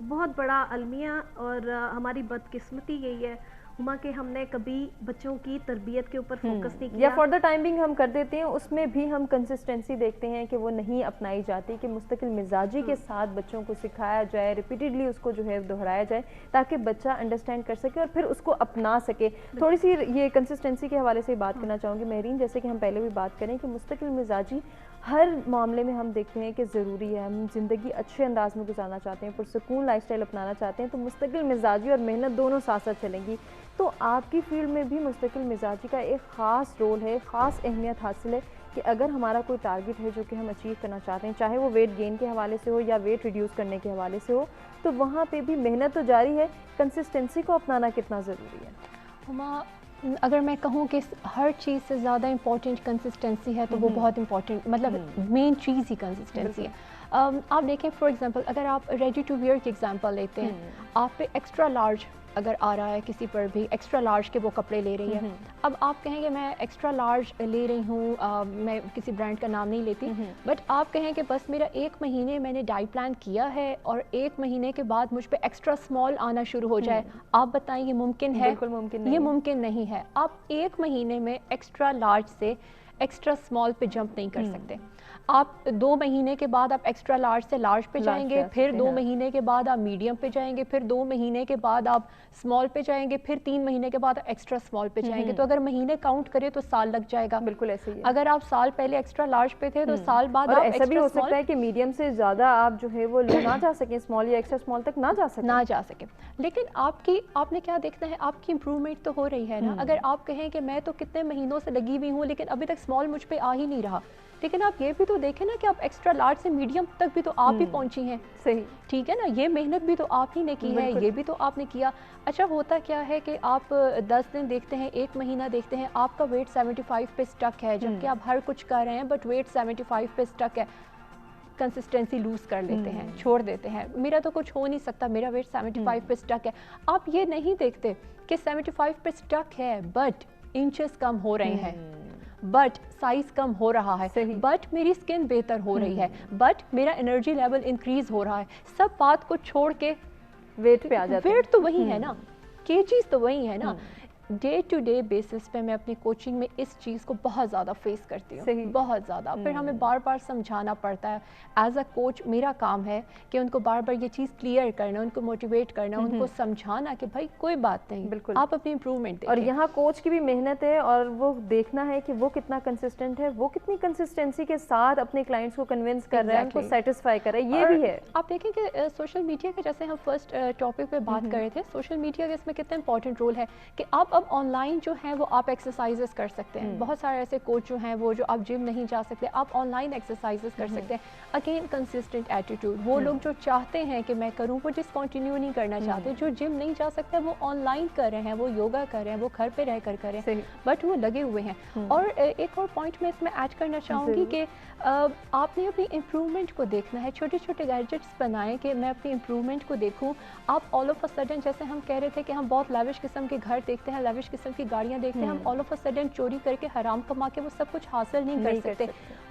بہت بڑا المیہ اور ہماری بدقسمتی یہی ہے ہما کہ ہم نے کبھی بچوں کی تربیت کے اوپر فوکس نہیں کیا, یا فار دا ٹائمنگ ہم کر دیتے ہیں, اس میں بھی ہم کنسسٹنسی دیکھتے ہیں کہ وہ نہیں اپنائی جاتی, کہ مستقل مزاجی کے ساتھ بچوں کو سکھایا جائے, ریپیٹڈلی اس کو جو ہے دہرایا جائے تاکہ بچہ انڈرسٹینڈ کر سکے اور پھر اس کو اپنا سکے. تھوڑی سی یہ کنسسٹنسی کے حوالے سے بات کرنا چاہوں گی مہرین, جیسے کہ ہم پہلے بھی بات کریں کہ مستقل مزاجی ہر معاملے میں ہم دیکھتے ہیں کہ ضروری ہے. ہم زندگی اچھے انداز میں گزارنا چاہتے ہیں, پرسکون لائف اسٹائل اپنانا چاہتے ہیں, تو مستقل مزاجی اور محنت دونوں ساتھ ساتھ چلیں گی. تو آپ کی فیلڈ میں بھی مستقل مزاجی کا ایک خاص رول ہے, خاص اہمیت حاصل ہے کہ اگر ہمارا کوئی ٹارگٹ ہے جو کہ ہم اچیو کرنا چاہتے ہیں, چاہے وہ ویٹ گین کے حوالے سے ہو یا ویٹ ریڈیوس کرنے کے حوالے سے ہو, تو وہاں پہ بھی محنت تو جاری ہے, کنسسٹنسی کو اپنانا کتنا ضروری ہے؟ ہما اگر میں کہوں کہ ہر چیز سے زیادہ امپورٹنٹ کنسسٹنسی ہے تو وہ بہت امپورٹنٹ, مطلب مین چیز ہی کنسسٹنسی ہے. آپ دیکھیں فار ایگزامپل اگر آپ ریڈی ٹو ویئر کی ایگزامپل لیتے ہیں, آپ پہ ایکسٹرا لارج اگر آ رہا ہے کسی پر بھی, ایکسٹرا لارج کے وہ کپڑے لے رہی ہے, اب آپ کہیں گے میں ایکسٹرا لارج لے رہی ہوں, میں کسی برانڈ کا نام نہیں لیتی, بٹ آپ کہیں کہ بس میرا 1 مہینے میں نے ڈائی پلان کیا ہے اور 1 مہینے کے بعد مجھ پہ ایکسٹرا اسمال آنا شروع ہو جائے, آپ بتائیں یہ ممکن ہے؟ بالکل ممکن نہیں, یہ ممکن نہیں ہے. آپ 1 مہینے میں ایکسٹرا لارج سے ایکسٹرا اسمال پہ جمپ نہیں کر سکتے. آپ 2 مہینے کے بعد آپ ایکسٹرا لارج سے لارج پہ جائیں گے, پھر 2 مہینے کے بعد آپ میڈیم پہ جائیں گے, پھر 2 مہینے کے بعد آپ اسمال پہ جائیں گے, پھر 3 مہینے کے بعد ایکسٹرا اسمال پہ جائیں گے. تو اگر مہینے کاؤنٹ کرے تو سال لگ جائے گا. بالکل ایسے ہی ہے. اگر آپ سال پہلے ایکسٹرا لارج پہ تھے تو سال بعد اور آپ ایسا بھی ہو سکتا ہے کہ میڈیم سے زیادہ آپ جو ہے وہ نہ جا سکیں, اسمال یا ایکسٹرا اسمال تک نہ جا سکیں. لیکن آپ نے کیا دیکھنا ہے, آپ کی امپروومنٹ تو ہو رہی ہے نا. اگر آپ کہیں کہ میں تو کتنے مہینوں سے لگی ہوئی ہوں لیکن ابھی تک اسمال مجھ پہ آ ہی نہیں رہا, لیکن آپ یہ بھی تو دیکھیں نا کہ آپ ایکسٹرا لارج سے میڈیم تک بھی تو آپ ہی پہنچی ہیں. صحیح, ٹھیک ہے نا, یہ محنت بھی تو آپ ہی نے کی ہے, یہ بھی تو آپ نے کیا. اچھا ہوتا کیا ہے کہ آپ 10 دن دیکھتے ہیں, 1 مہینہ دیکھتے ہیں, آپ کا ویٹ 75 پہ سٹک ہے, جبکہ آپ ہر کچھ کر رہے ہیں بٹ ویٹ 75 پہ سٹک ہے. کنسسٹنسی لوز کر لیتے ہیں, چھوڑ دیتے ہیں, میرا تو کچھ ہو نہیں سکتا, میرا ویٹ 75 پہ سٹک ہے. آپ یہ نہیں دیکھتے کہ 75 پہ سٹک ہے بٹ انچز کم ہو رہے ہیں, بٹ سائز کم ہو رہا ہے, بٹ میری اسکن بہتر ہو رہی ہے, بٹ میرا انرجی لیول انکریز ہو رہا ہے. سب بات کو چھوڑ کے ویٹ پہ آ جاتے ہیں. ویٹ تو وہی ہے نا, یہ چیز تو وہی ہے نا. ڈے ٹو ڈے بیسس پہ میں اپنی کوچنگ میں اس چیز کو بہت زیادہ فیس کرتی ہوں, بہت زیادہ. پھر ہمیں بار بار سمجھانا پڑتا ہے. ایز اے کوچ میرا کام ہے کہ ان کو بار بار یہ چیز کلیئر کرنا, ان کو موٹیویٹ کرنا, ان کو سمجھانا کہ بھائی کوئی بات نہیں, بالکل آپ اپنی امپروومنٹ دیکھیں. اور یہاں کوچ کی بھی محنت ہے اور وہ دیکھنا ہے کہ وہ کتنا کنسسٹنٹ ہے, وہ کتنی کنسسٹنسی کے ساتھ اپنے کلائنٹس کو کنونس کر رہا ہے, ان کو سیٹسفائی کر رہا ہے. یہ بھی ہے. آپ دیکھیں کہ سوشل میڈیا کا, جیسے ہم فرسٹ ٹاپک پہ بات کر رہے تھے, سوشل میڈیا کا اس میں کتنا امپورٹنٹ رول ہے کہ آپ اب آن لائن جو ہیں وہ آپ ایکسرسائزز کر سکتے ہیں. بہت سارے ایسے کوچ جو ہیں وہ جو آپ جم نہیں جا سکتے, آپ آن لائن ایکسرسائزز کر سکتے ہیں. اگین کنسسٹنٹ ایٹیٹیوڈ, وہ لوگ جو چاہتے ہیں کہ میں کروں, وہ ڈسکنٹینیو نہیں کرنا چاہتے, جو جم نہیں جا سکتے وہ آن لائن کر رہے ہیں, وہ یوگا کر رہے ہیں, وہ گھر پہ رہ کر رہے ہیں, بٹ وہ لگے ہوئے ہیں. اور ایک اور پوائنٹ میں اس میں ایڈ کرنا چاہوں گی کہ آپ نے اپنی امپروومنٹ کو دیکھنا ہے. چھوٹے چھوٹے گیجٹس بنائیں کہ میں اپنی امپروومنٹ کو دیکھوں. آپ آل آف اے سڈن, جیسے ہم کہہ رہے تھے کہ ہم بہت لیوش قسم کے گھر دیکھتے ہیں, لیوش قسم کی گاڑیاں دیکھتے ہیں, ہم آل آف اے سڈن چوری کر کے حرام کما کے وہ سب کچھ حاصل نہیں کر سکتے.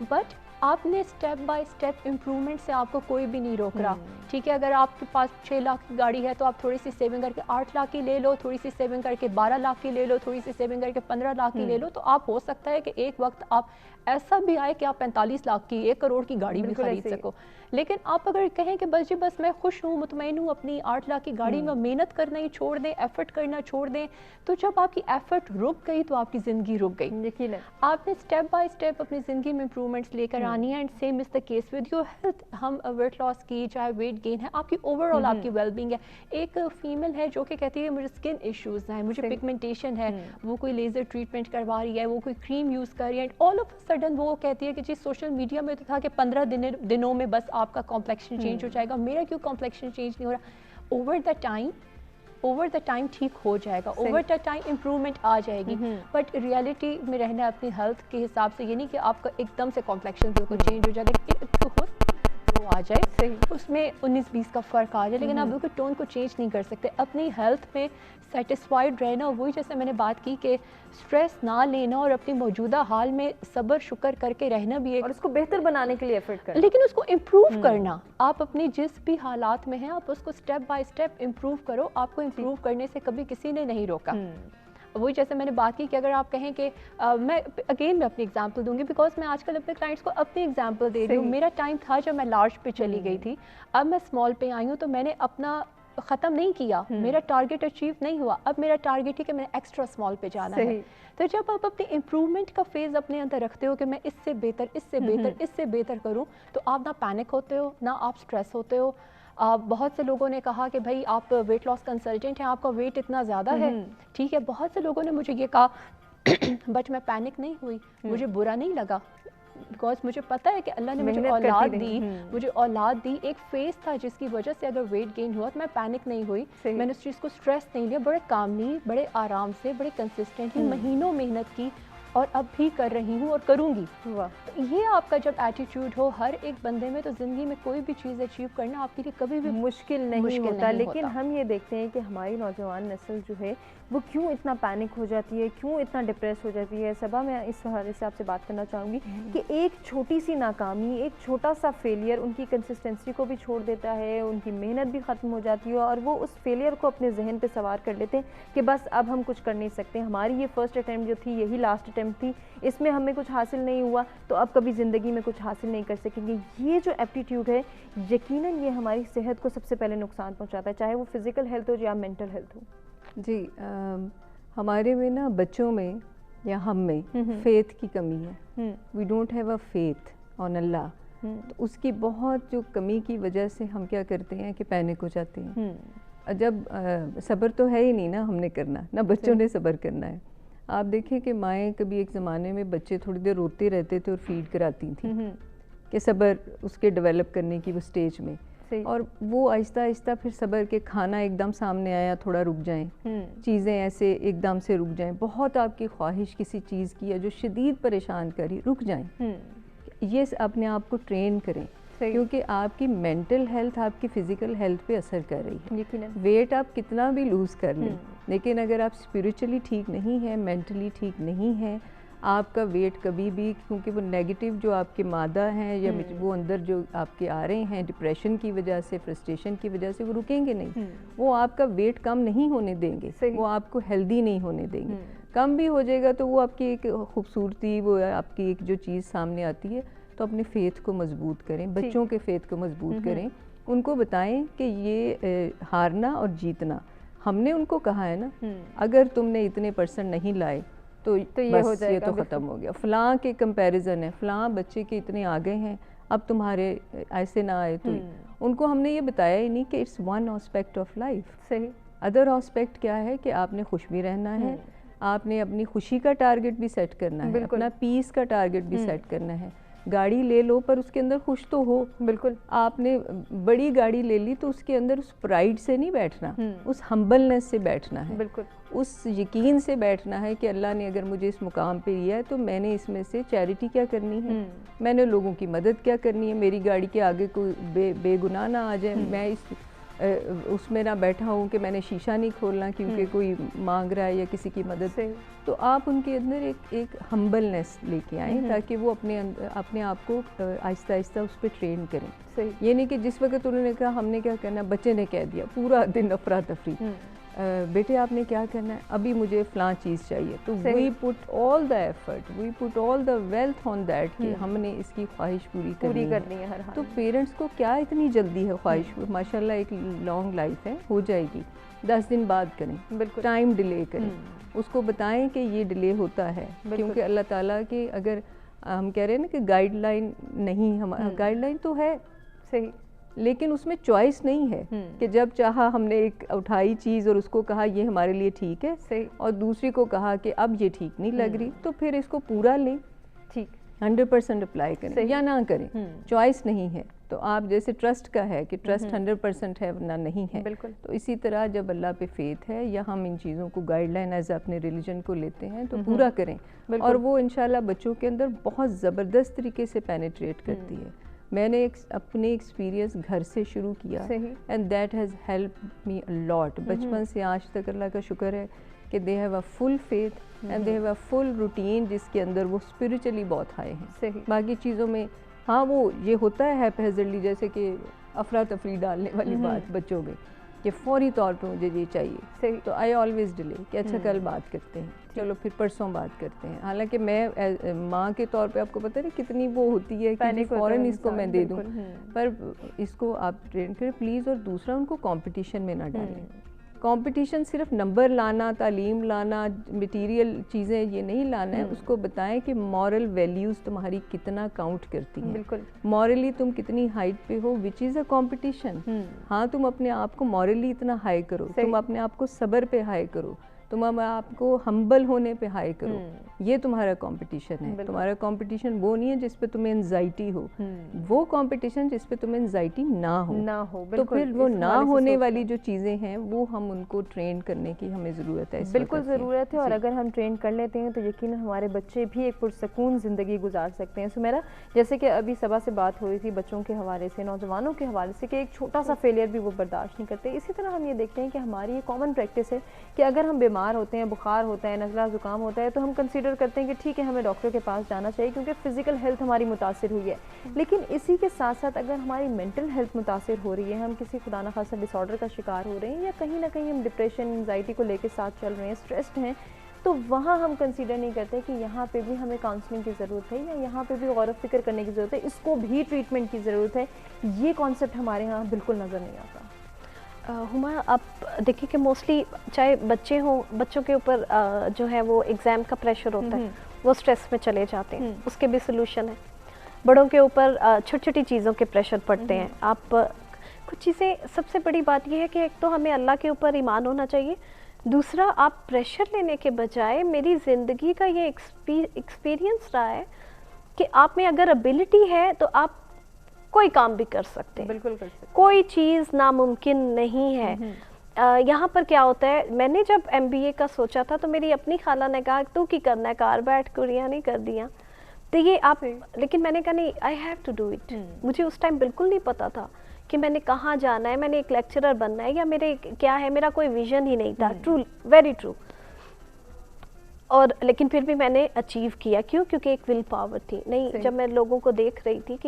بٹ آپ نے اسٹیپ بائی اسٹیپ امپروومنٹ سے آپ کو کوئی بھی نہیں روک رہا. ٹھیک ہے, اگر آپ کے پاس 6 لاکھ کی گاڑی ہے تو آپ تھوڑی سی سیونگ کر کے 8 لاکھ کی لے لو, تھوڑی سی سیونگ کر کے 12 لاکھ کی لے لو, تھوڑی سی سیونگ کر کے 15 لاکھ کی لے لو, تو آپ ہو سکتا ہے کہ ایک وقت آپ ایسا بھی آئے کہ آپ 45 لاکھ کی 1 کروڑ کی گاڑی بھی خرید سکو. لیکن آپ اگر کہیں کہ بس جی بس میں خوش ہوں, مطمئن ہوں اپنی 8 لاکھ کی گاڑی میں, محنت کرنا ہی چھوڑ دیں, ایفرٹ کرنا چھوڑ دیں, تو جب آپ کی ایفرٹ رک گئی تو آپ کی زندگی رک گئی. یقیناً آپ نے اسٹیپ بائی اسٹیپ اپنی زندگی میں امپروومنٹس لے کر آنی ہے. And same is the case with your health. ہم ویٹ لاس کی, چاہے ویٹ گین ہے, آپ کی اوور آل آپ کی ویل بینگ ہے. ایک فیمیل ہے جو کہ کہتی ہے مجھے اسکن ایشوز ہیں, مجھے پگمنٹیشن ہے, وہ کوئی لیزر ٹریٹمنٹ کروا رہی ہے, وہ کوئی کریم یوز کر رہی ہے, آل آف سڈن وہ کہتی ہے کہ جی سوشل میڈیا میں تو تھا کہ 15 دنوں میں بس آپ کا کمپلیکشن چینج ہو جائے گا, میرا کیوں کمپلیکشن چینج نہیں ہو رہا. اوور دا ٹائم ٹھیک ہو جائے گا, اوور دا ٹائم امپروومنٹ آ جائے گی, بٹ ریئلٹی میں رہنا اپنی ہیلتھ کے حساب سے. یہ نہیں کہ آپ کا ایک دم سے کمپلیکشن بالکل چینج ہو جائے گا. وہ آ جائے, اس میں 19-20 کا فرق آ جائے, لیکن آپ بالکل ٹون کو چینج نہیں کر سکتے. اپنی ہیلتھ میں سیٹسفائڈ رہنا, وہی جیسے میں نے بات کی کہ اسٹریس نہ لینا اور اپنی موجودہ حال میں صبر شکر کر کے رہنا بھی ایک, اور اس کو بہتر بنانے کے لیے ایفرٹ کرنا, لیکن اس کو امپروو کرنا. آپ اپنی جس بھی حالات میں ہیں آپ اس کو اسٹیپ بائی اسٹیپ امپروو کرو. آپ کو امپروو کرنے سے کبھی کسی نے نہیں روکا. وہی جیسے میں نے بات کی کہ اگر آپ کہیں کہ میں اپنی ایگزامپل دوں گی, بیکاز میں آج کل اپنے کلائنٹس کو اپنی ایگزامپل دے رہی ہوں. میرا ٹائم تھا جب میں لارج پہ چلی گئی تھی, اب میں اسمال پہ آئی ہوں, تو میں نے اپنا ختم نہیں کیا, میرا ٹارگیٹ اچیو نہیں ہوا, اب میرا ٹارگیٹ ہے کہ میں ایکسٹرا اسمال پہ جانا ہے. تو جب آپ اپنی امپروومنٹ کا فیز اپنے اندر رکھتے ہو کہ میں اس سے بہتر, اس سے بہتر, اس سے بہتر کروں, تو آپ نہ پینک ہوتے ہو, نہ آپ اسٹریس ہوتے ہو. بہت سے لوگوں نے کہا کہ بھائی آپ ویٹ لاس کنسلٹنٹ ہیں, آپ کا ویٹ اتنا زیادہ ہے, ٹھیک ہے. بہت سے لوگوں نے مجھے یہ کہا, بٹ میں پینک نہیں ہوئی, مجھے برا نہیں لگا, بیکاز مجھے پتہ ہے کہ اللہ نے مجھے اولاد دی, مجھے اولاد دی. ایک فیز تھا جس کی وجہ سے اگر ویٹ گین ہوا تو میں پینک نہیں ہوئی, میں نے اس چیز کو اسٹریس نہیں لیا, بڑے کاملی, بڑے آرام سے, بڑے کنسسٹنٹلی مہینوں محنت کی, اور اب بھی کر رہی ہوں اور کروں گی. یہ آپ کا جب ایٹیٹیوڈ ہو ہر ایک بندے میں, تو زندگی میں کوئی بھی چیز اچیو کرنا آپ کے لیے کبھی بھی مشکل نہیں ہوتا. لیکن ہم یہ دیکھتے ہیں کہ ہماری نوجوان نسل جو ہے وہ کیوں اتنا پینک ہو جاتی ہے, کیوں اتنا ڈپریس ہو جاتی ہے. صبا, میں اس حوالے سے آپ سے بات کرنا چاہوں گی کہ ایک چھوٹی سی ناکامی, ایک چھوٹا سا فیلئر ان کی کنسسٹنسی کو بھی چھوڑ دیتا ہے, ان کی محنت بھی ختم ہو جاتی ہے, اور وہ اس فیلئر کو اپنے ذہن پہ سوار کر لیتے ہیں کہ بس اب ہم کچھ کر نہیں سکتے, ہماری یہ فرسٹ اٹیمپٹ جو تھی یہی لاسٹ اٹیمپٹ تھی, اس میں ہمیں کچھ حاصل نہیں ہوا تو اب کبھی زندگی میں کچھ حاصل نہیں کر سکیں گے. یہ جو ایپٹیٹیوڈ ہے یقیناً یہ ہماری صحت کو سب سے پہلے نقصان پہنچاتا ہے, چاہے وہ فزیکل ہیلتھ ہو یا مینٹل ہیلتھ ہو. جی, ہمارے میں نا بچوں میں یا ہم میں فیتھ کی کمی ہے. We don't have a faith on Allah. تو اس کی بہت جو کمی کی وجہ سے ہم کیا کرتے ہیں کہ پینک ہو جاتے ہیں. جب صبر تو ہے ہی نہیں نا ہم نے کرنا, نہ بچوں نے صبر کرنا ہے. آپ دیکھیں کہ مائیں کبھی ایک زمانے میں بچے تھوڑی دیر روتے رہتے تھے اور فیڈ کراتی تھیں کہ صبر اس کے ڈیولپ کرنے کی وہ سٹیج میں, اور وہ آہستہ آہستہ پھر صبر کے کھانا ایک دم سامنے آیا تھوڑا رک جائیں, چیزیں ایسے ایک دم سے رک جائیں, بہت آپ کی خواہش کسی چیز کی ہے جو شدید پریشان کری, رک جائیں. یہ اپنے آپ کو ٹرین کریں, کیونکہ آپ کی مینٹل ہیلتھ آپ کی فزیکل ہیلتھ پہ اثر کر رہی ہے. ویٹ آپ کتنا بھی لوز کر لیں, لیکن اگر آپ اسپریچولی ٹھیک نہیں ہیں, مینٹلی ٹھیک نہیں ہیں, آپ کا ویٹ کبھی بھی, کیونکہ وہ نیگیٹو جو آپ کے مادہ ہیں یا وہ اندر جو آپ کے آ رہے ہیں ڈپریشن کی وجہ سے, فرسٹریشن کی وجہ سے, وہ رکیں گے نہیں. وہ آپ کا ویٹ کم نہیں ہونے دیں گے, وہ آپ کو ہیلدی نہیں ہونے دیں گے. کم بھی ہو جائے گا تو وہ آپ کی ایک خوبصورتی, وہ آپ کی ایک جو چیز سامنے آتی ہے. تو اپنے فیتھ کو مضبوط کریں, بچوں کے فیتھ کو مضبوط کریں, ان کو بتائیں کہ یہ ہارنا اور جیتنا, ہم نے ان کو کہا ہے نا, اگر تم نے اتنے % نہیں لائے تو یہ ہو جائے گا, تو ختم ہو گیا. فلاں کے کمپیریزن ہے, فلاں بچے کے اتنے آگے ہیں, اب تمہارے ایسے نہ آئے. تو ان کو ہم نے یہ بتایا ہی نہیں کہ it's one aspect of life. صحیح. ادر آسپیکٹ کیا ہے کہ آپ نے خوش بھی رہنا ہے, آپ نے اپنی خوشی کا ٹارگٹ بھی سیٹ کرنا ہے, اپنا پیس کا ٹارگٹ بھی سیٹ کرنا ہے. گاڑی لے لو پر اس کے اندر خوش تو ہو. بالکل. آپ نے بڑی گاڑی لے لی تو اس کے اندر اس پرائڈ سے نہیں بیٹھنا, اس ہمبلنس سے بیٹھنا ہے. بالکل. اس یقین سے بیٹھنا ہے کہ اللہ نے اگر مجھے اس مقام پہ لیا ہے تو میں نے اس میں سے چیریٹی کیا کرنی ہے, میں نے لوگوں کی مدد کیا کرنی ہے. میری گاڑی کے آگے کوئی بے گناہ نہ آ جائے, میں اس میں نہ بیٹھا ہوں کہ میں نے شیشہ نہیں کھولنا کیونکہ کوئی مانگ رہا ہے یا کسی کی مدد. تو آپ ان کے اندر ایک ہمبلنس لے کے آئیں تاکہ وہ اپنے آپ کو آہستہ آہستہ اس پہ ٹرین کریں. یہ نہیں کہ جس وقت انہوں نے کہا ہم نے کیا کرنا, بچے نے کہہ دیا پورا دن افراتفری, بیٹے آپ نے کیا کرنا ہے, ابھی مجھے فلاں چیز چاہیے. تو we put all the effort, we put all the wealth on that کہ ہم نے اس کی خواہش پوری کرنی ہے. تو پیرنٹس کو کیا اتنی جلدی ہے خواہش, ماشاءاللہ ایک لانگ لائف ہے, ہو جائے گی, 10 دن بعد کریں. بالکل. ٹائم ڈیلے کریں, اس کو بتائیں کہ یہ ڈیلے ہوتا ہے کیونکہ اللہ تعالیٰ کے, اگر ہم کہہ رہے ہیں نا کہ گائیڈ لائن نہیں, گائیڈ لائن تو ہے صحیح, لیکن اس میں چوائس نہیں ہے کہ جب چاہا ہم نے ایک اٹھائی چیز اور اس کو کہا یہ ہمارے لیے ٹھیک ہے, اور دوسری کو کہا کہ اب یہ ٹھیک نہیں لگ رہی, تو پھر اس کو پورا لیں, ٹھیک 100% اپلائی کریں یا نہ کریں, چوائس نہیں ہے. تو آپ جیسے ٹرسٹ کا ہے کہ ٹرسٹ 100% ہے ورنہ نہیں ہے, تو اسی طرح جب اللہ پہ فیتھ ہے یا ہم ان چیزوں کو گائیڈ لائن ایز اپنے ریلیجن کو لیتے ہیں تو پورا کریں, اور وہ انشاءاللہ بچوں کے اندر بہت زبردست طریقے سے پینیٹریٹ کرتی ہے. میں نے اپنے ایکسپیرینس گھر سے شروع کیا and that has help me lot. بچپن سے آج تک اللہ کا شکر ہے کہ they have a full faith and they have a full routine جس کے اندر وہ اسپرچولی بہت ہائے ہیں. باقی چیزوں میں ہاں وہ یہ ہوتا ہے ہیپیزلی، جیسے کہ افراتفری ڈالنے والی بات بچوں میں کہ فوری طور پہ مجھے یہ چاہیے، تو آئی آلویز ڈیلے کہ اچھا کل بات کرتے ہیں، چلو پھر پرسوں بات کرتے ہیں. حالانکہ میں ماں کے طور پہ آپ کو پتہ نہیں کتنی وہ ہوتی ہے کہ فوراً اس کو میں دے دوں، پر اس کو آپ ٹرین کریں پلیز. اور دوسرا ان کو کمپٹیشن میں نہ ڈالیں. کمپٹیشن صرف نمبر لانا، تعلیم لانا، مٹیریل چیزیں یہ نہیں لانا ہے. اس کو بتائیں کہ مورل ویلیوز تمہاری کتنا کاؤنٹ کرتی ہیں. بالکل مورلی تم کتنی ہائٹ پہ ہو وچ از اے کمپٹیشن. ہاں تم اپنے آپ کو مورلی اتنا ہائی کرو، تم اپنے آپ کو صبر پہ ہائی کرو، تم اپنے آپ کو ہمبل ہونے پہ ہائی کرو. یہ تمہارا کمپٹیشن ہے. تمہارا کمپٹیشن وہ نہیں ہے جس پہ تمہیں انزائٹی ہو، وہ کمپٹیشن جس پہ تمہیں انزائٹی نہ ہو. تو پھر وہ نہ ہونے والی جو چیزیں ہیں وہ ہم ان کو ٹرین کرنے کی ہمیں ضرورت ہے. بالکل ضرورت ہے. اور اگر ہم ٹرین کر لیتے ہیں تو یقیناً ہمارے بچے بھی ایک پرسکون زندگی گزار سکتے ہیں. سمیرا، جیسے کہ ابھی صبح سے بات ہو رہی تھی بچوں کے حوالے سے، نوجوانوں کے حوالے سے، کہ ایک چھوٹا سا فیلئر بھی وہ برداشت نہیں کرتے. اسی طرح ہم یہ دیکھتے ہیں کہ ہماری یہ کامن پریکٹس ہے کہ اگر ہم بیمار ہوتے ہیں، بخار ہوتا ہے، نزلہ زکام ہوتا ہے، تو ہم کنسیڈر کرتے ہیں کہ ٹھیک ہے ہمیں ڈاکٹر کے پاس جانا چاہیے کیونکہ فزیکل ہیلتھ ہماری متاثر ہوئی ہے. لیکن اسی کے ساتھ ساتھ اگر ہماری مینٹل ہیلتھ متاثر ہو رہی ہے، ہم کسی خدا نخواستہ ڈس آرڈر کا شکار ہو رہے ہیں، یا کہیں نہ کہیں ہم ڈپریشن، انزائٹی کو لے کے ساتھ چل رہے ہیں، اسٹریسڈ ہیں، تو وہاں ہم کنسیڈر نہیں کرتے کہ یہاں پہ بھی ہمیں کاؤنسلنگ کی ضرورت ہے، یا یہاں پہ بھی غور و فکر کرنے کی ضرورت ہے، اس کو بھی ٹریٹمنٹ کی ضرورت ہے. یہ کانسیپٹ ہمارے ہاں بالکل نظر نہیں آتا. ہما آپ دیکھیں کہ موسٹلی چاہے بچے ہوں، بچوں کے اوپر جو ہے وہ ایگزام کا پریشر ہوتا ہے، وہ اسٹریس میں چلے جاتے ہیں، اس کے بھی سلوشن ہے. بڑوں کے اوپر چھوٹی چھوٹی چیزوں کے پریشر پڑتے ہیں. آپ کچھ چیزیں، سب سے بڑی بات یہ ہے کہ ایک تو ہمیں اللہ کے اوپر ایمان ہونا چاہیے. دوسرا، آپ پریشر لینے کے بجائے، میری زندگی کا یہ ایکسپیرینس رہا ہے کہ آپ میں اگر ابیلٹی ہے تو آپ کوئی کام بھی کر سکتے ہیں. بالکل کر سکتے. کوئی چیز ناممکن نہیں ہے. یہاں پر کیا ہوتا ہے، میں نے جب MBA کا سوچا تھا تو میری اپنی خالہ نے کہا تو کی کرنا ہے، کار بیٹھ کڑیاں نہیں کر دیا تو یہ آپ، لیکن میں نے کہا نہیں، I have to do it. مجھے اس ٹائم بالکل نہیں پتا تھا کہ میں نے کہاں جانا ہے، میں نے ایک لیکچرر بننا ہے یا میرے کیا ہے، میرا کوئی ویژن ہی نہیں تھا. True, very true. اور لیکن پھر بھی میں نے اچیو کیا. کیوں؟ کیونکہ ایک ول پاور تھی. نہیں، جب میں لوگوں کو دیکھ رہی تھی کہ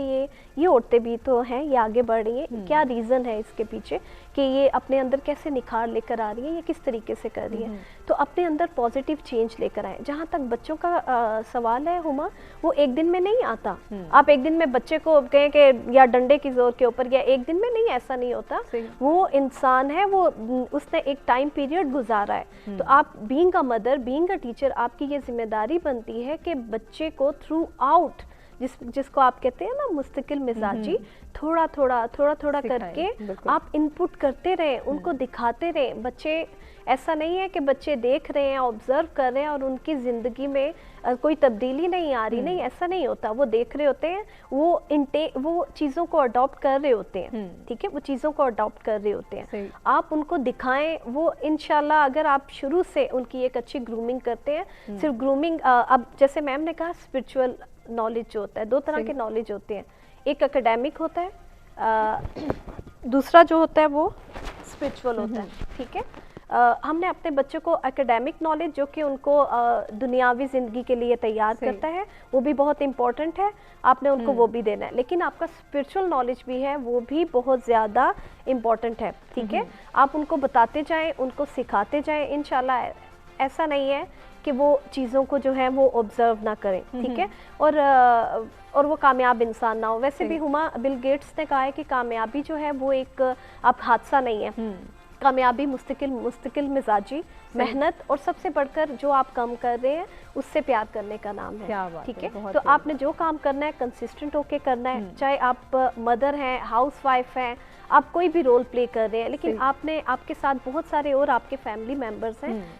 یہ عورتیں بھی تو ہیں، یہ آگے بڑھ رہی ہیں، کیا ریزن ہے اس کے پیچھے کہ یہ اپنے اندر کیسے نکھار لے کر آ رہی ہیں، یہ کس طریقے سے کر رہی ہیں، تو اپنے اندر پازیٹیو چینج لے کر آئیں. جہاں تک بچوں کا سوال ہے ہما، وہ ایک دن میں نہیں آتا. آپ ایک دن میں بچے کو کہیں کہ یا ڈنڈے کی زور کے اوپر، یا ایک دن میں نہیں، ایسا نہیں ہوتا. وہ انسان ہے، وہ اس نے ایک ٹائم پیریڈ گزارا ہے. تو آپ being a mother, being a teacher, آپ کی یہ ذمہ داری بنتی ہے کہ بچے کو تھرو آؤٹ، جس کو آپ کہتے ہیں نا مستقل مزاجی، تھوڑا تھوڑا کر کے آپ ان پٹ کرتے رہیں، ان کو دکھاتے رہیں. بچے، ایسا نہیں ہے کہ بچے دیکھ رہے ہیں، آبزرو کر رہے ہیں اور ان کی زندگی میں کوئی تبدیلی نہیں آ رہی. نہیں، ایسا نہیں ہوتا. وہ دیکھ رہے ہوتے ہیں، وہ چیزوں کو اڈاپٹ کر رہے ہوتے ہیں. ٹھیک ہے، وہ چیزوں کو اڈاپٹ کر رہے ہوتے ہیں. آپ ان کو دکھائیں. وہ انشاءاللہ اگر آپ شروع سے ان کی ایک اچھی گرومنگ کرتے ہیں، صرف گرومنگ، اب جیسے میم نے کہا اسپرچول نالج جو ہوتا ہے، دو طرح کے نالج ہوتے ہیں. ایک اکیڈیمک ہوتا ہے، دوسرا جو ہوتا ہے وہ اسپرچول ہوتا ہے. ٹھیک ہے، ہم نے اپنے بچوں کو اکیڈیمک نالج جو کہ ان کو دنیاوی زندگی کے لیے تیار کرتا ہے، وہ بھی بہت امپورٹنٹ ہے، آپ نے ان کو وہ بھی دینا ہے. لیکن آپ کا اسپرچول نالج بھی ہے، وہ بھی بہت زیادہ امپورٹنٹ ہے. ٹھیک ہے، آپ ان کو بتاتے جائیں، ان کو سکھاتے جائیں. انشاءاللہ ایسا نہیں ہے کہ وہ چیزوں کو جو ہے وہ آبزرو نہ کریں. ٹھیک ہے، اور وہ کامیاب انسان نہ ہو. ویسے بھی ہما بل گیٹس نے کہا ہے کہ کامیابی جو ہے وہ ایک آپ حادثہ نہیں ہے. کامیابی مستقل مزاجی، محنت، اور سب سے بڑھ کر جو آپ کام کر رہے ہیں اس سے پیار کرنے کا نام ہے. ٹھیک ہے، تو آپ نے جو کام کرنا ہے کنسسٹنٹ ہو کے کرنا ہے. چاہے آپ مدر ہیں، ہاؤس وائف ہیں، آپ کوئی بھی رول پلے کر رہے ہیں، لیکن آپ نے، آپ کے ساتھ بہت سارے اور آپ کے فیملی ممبرس ہیں،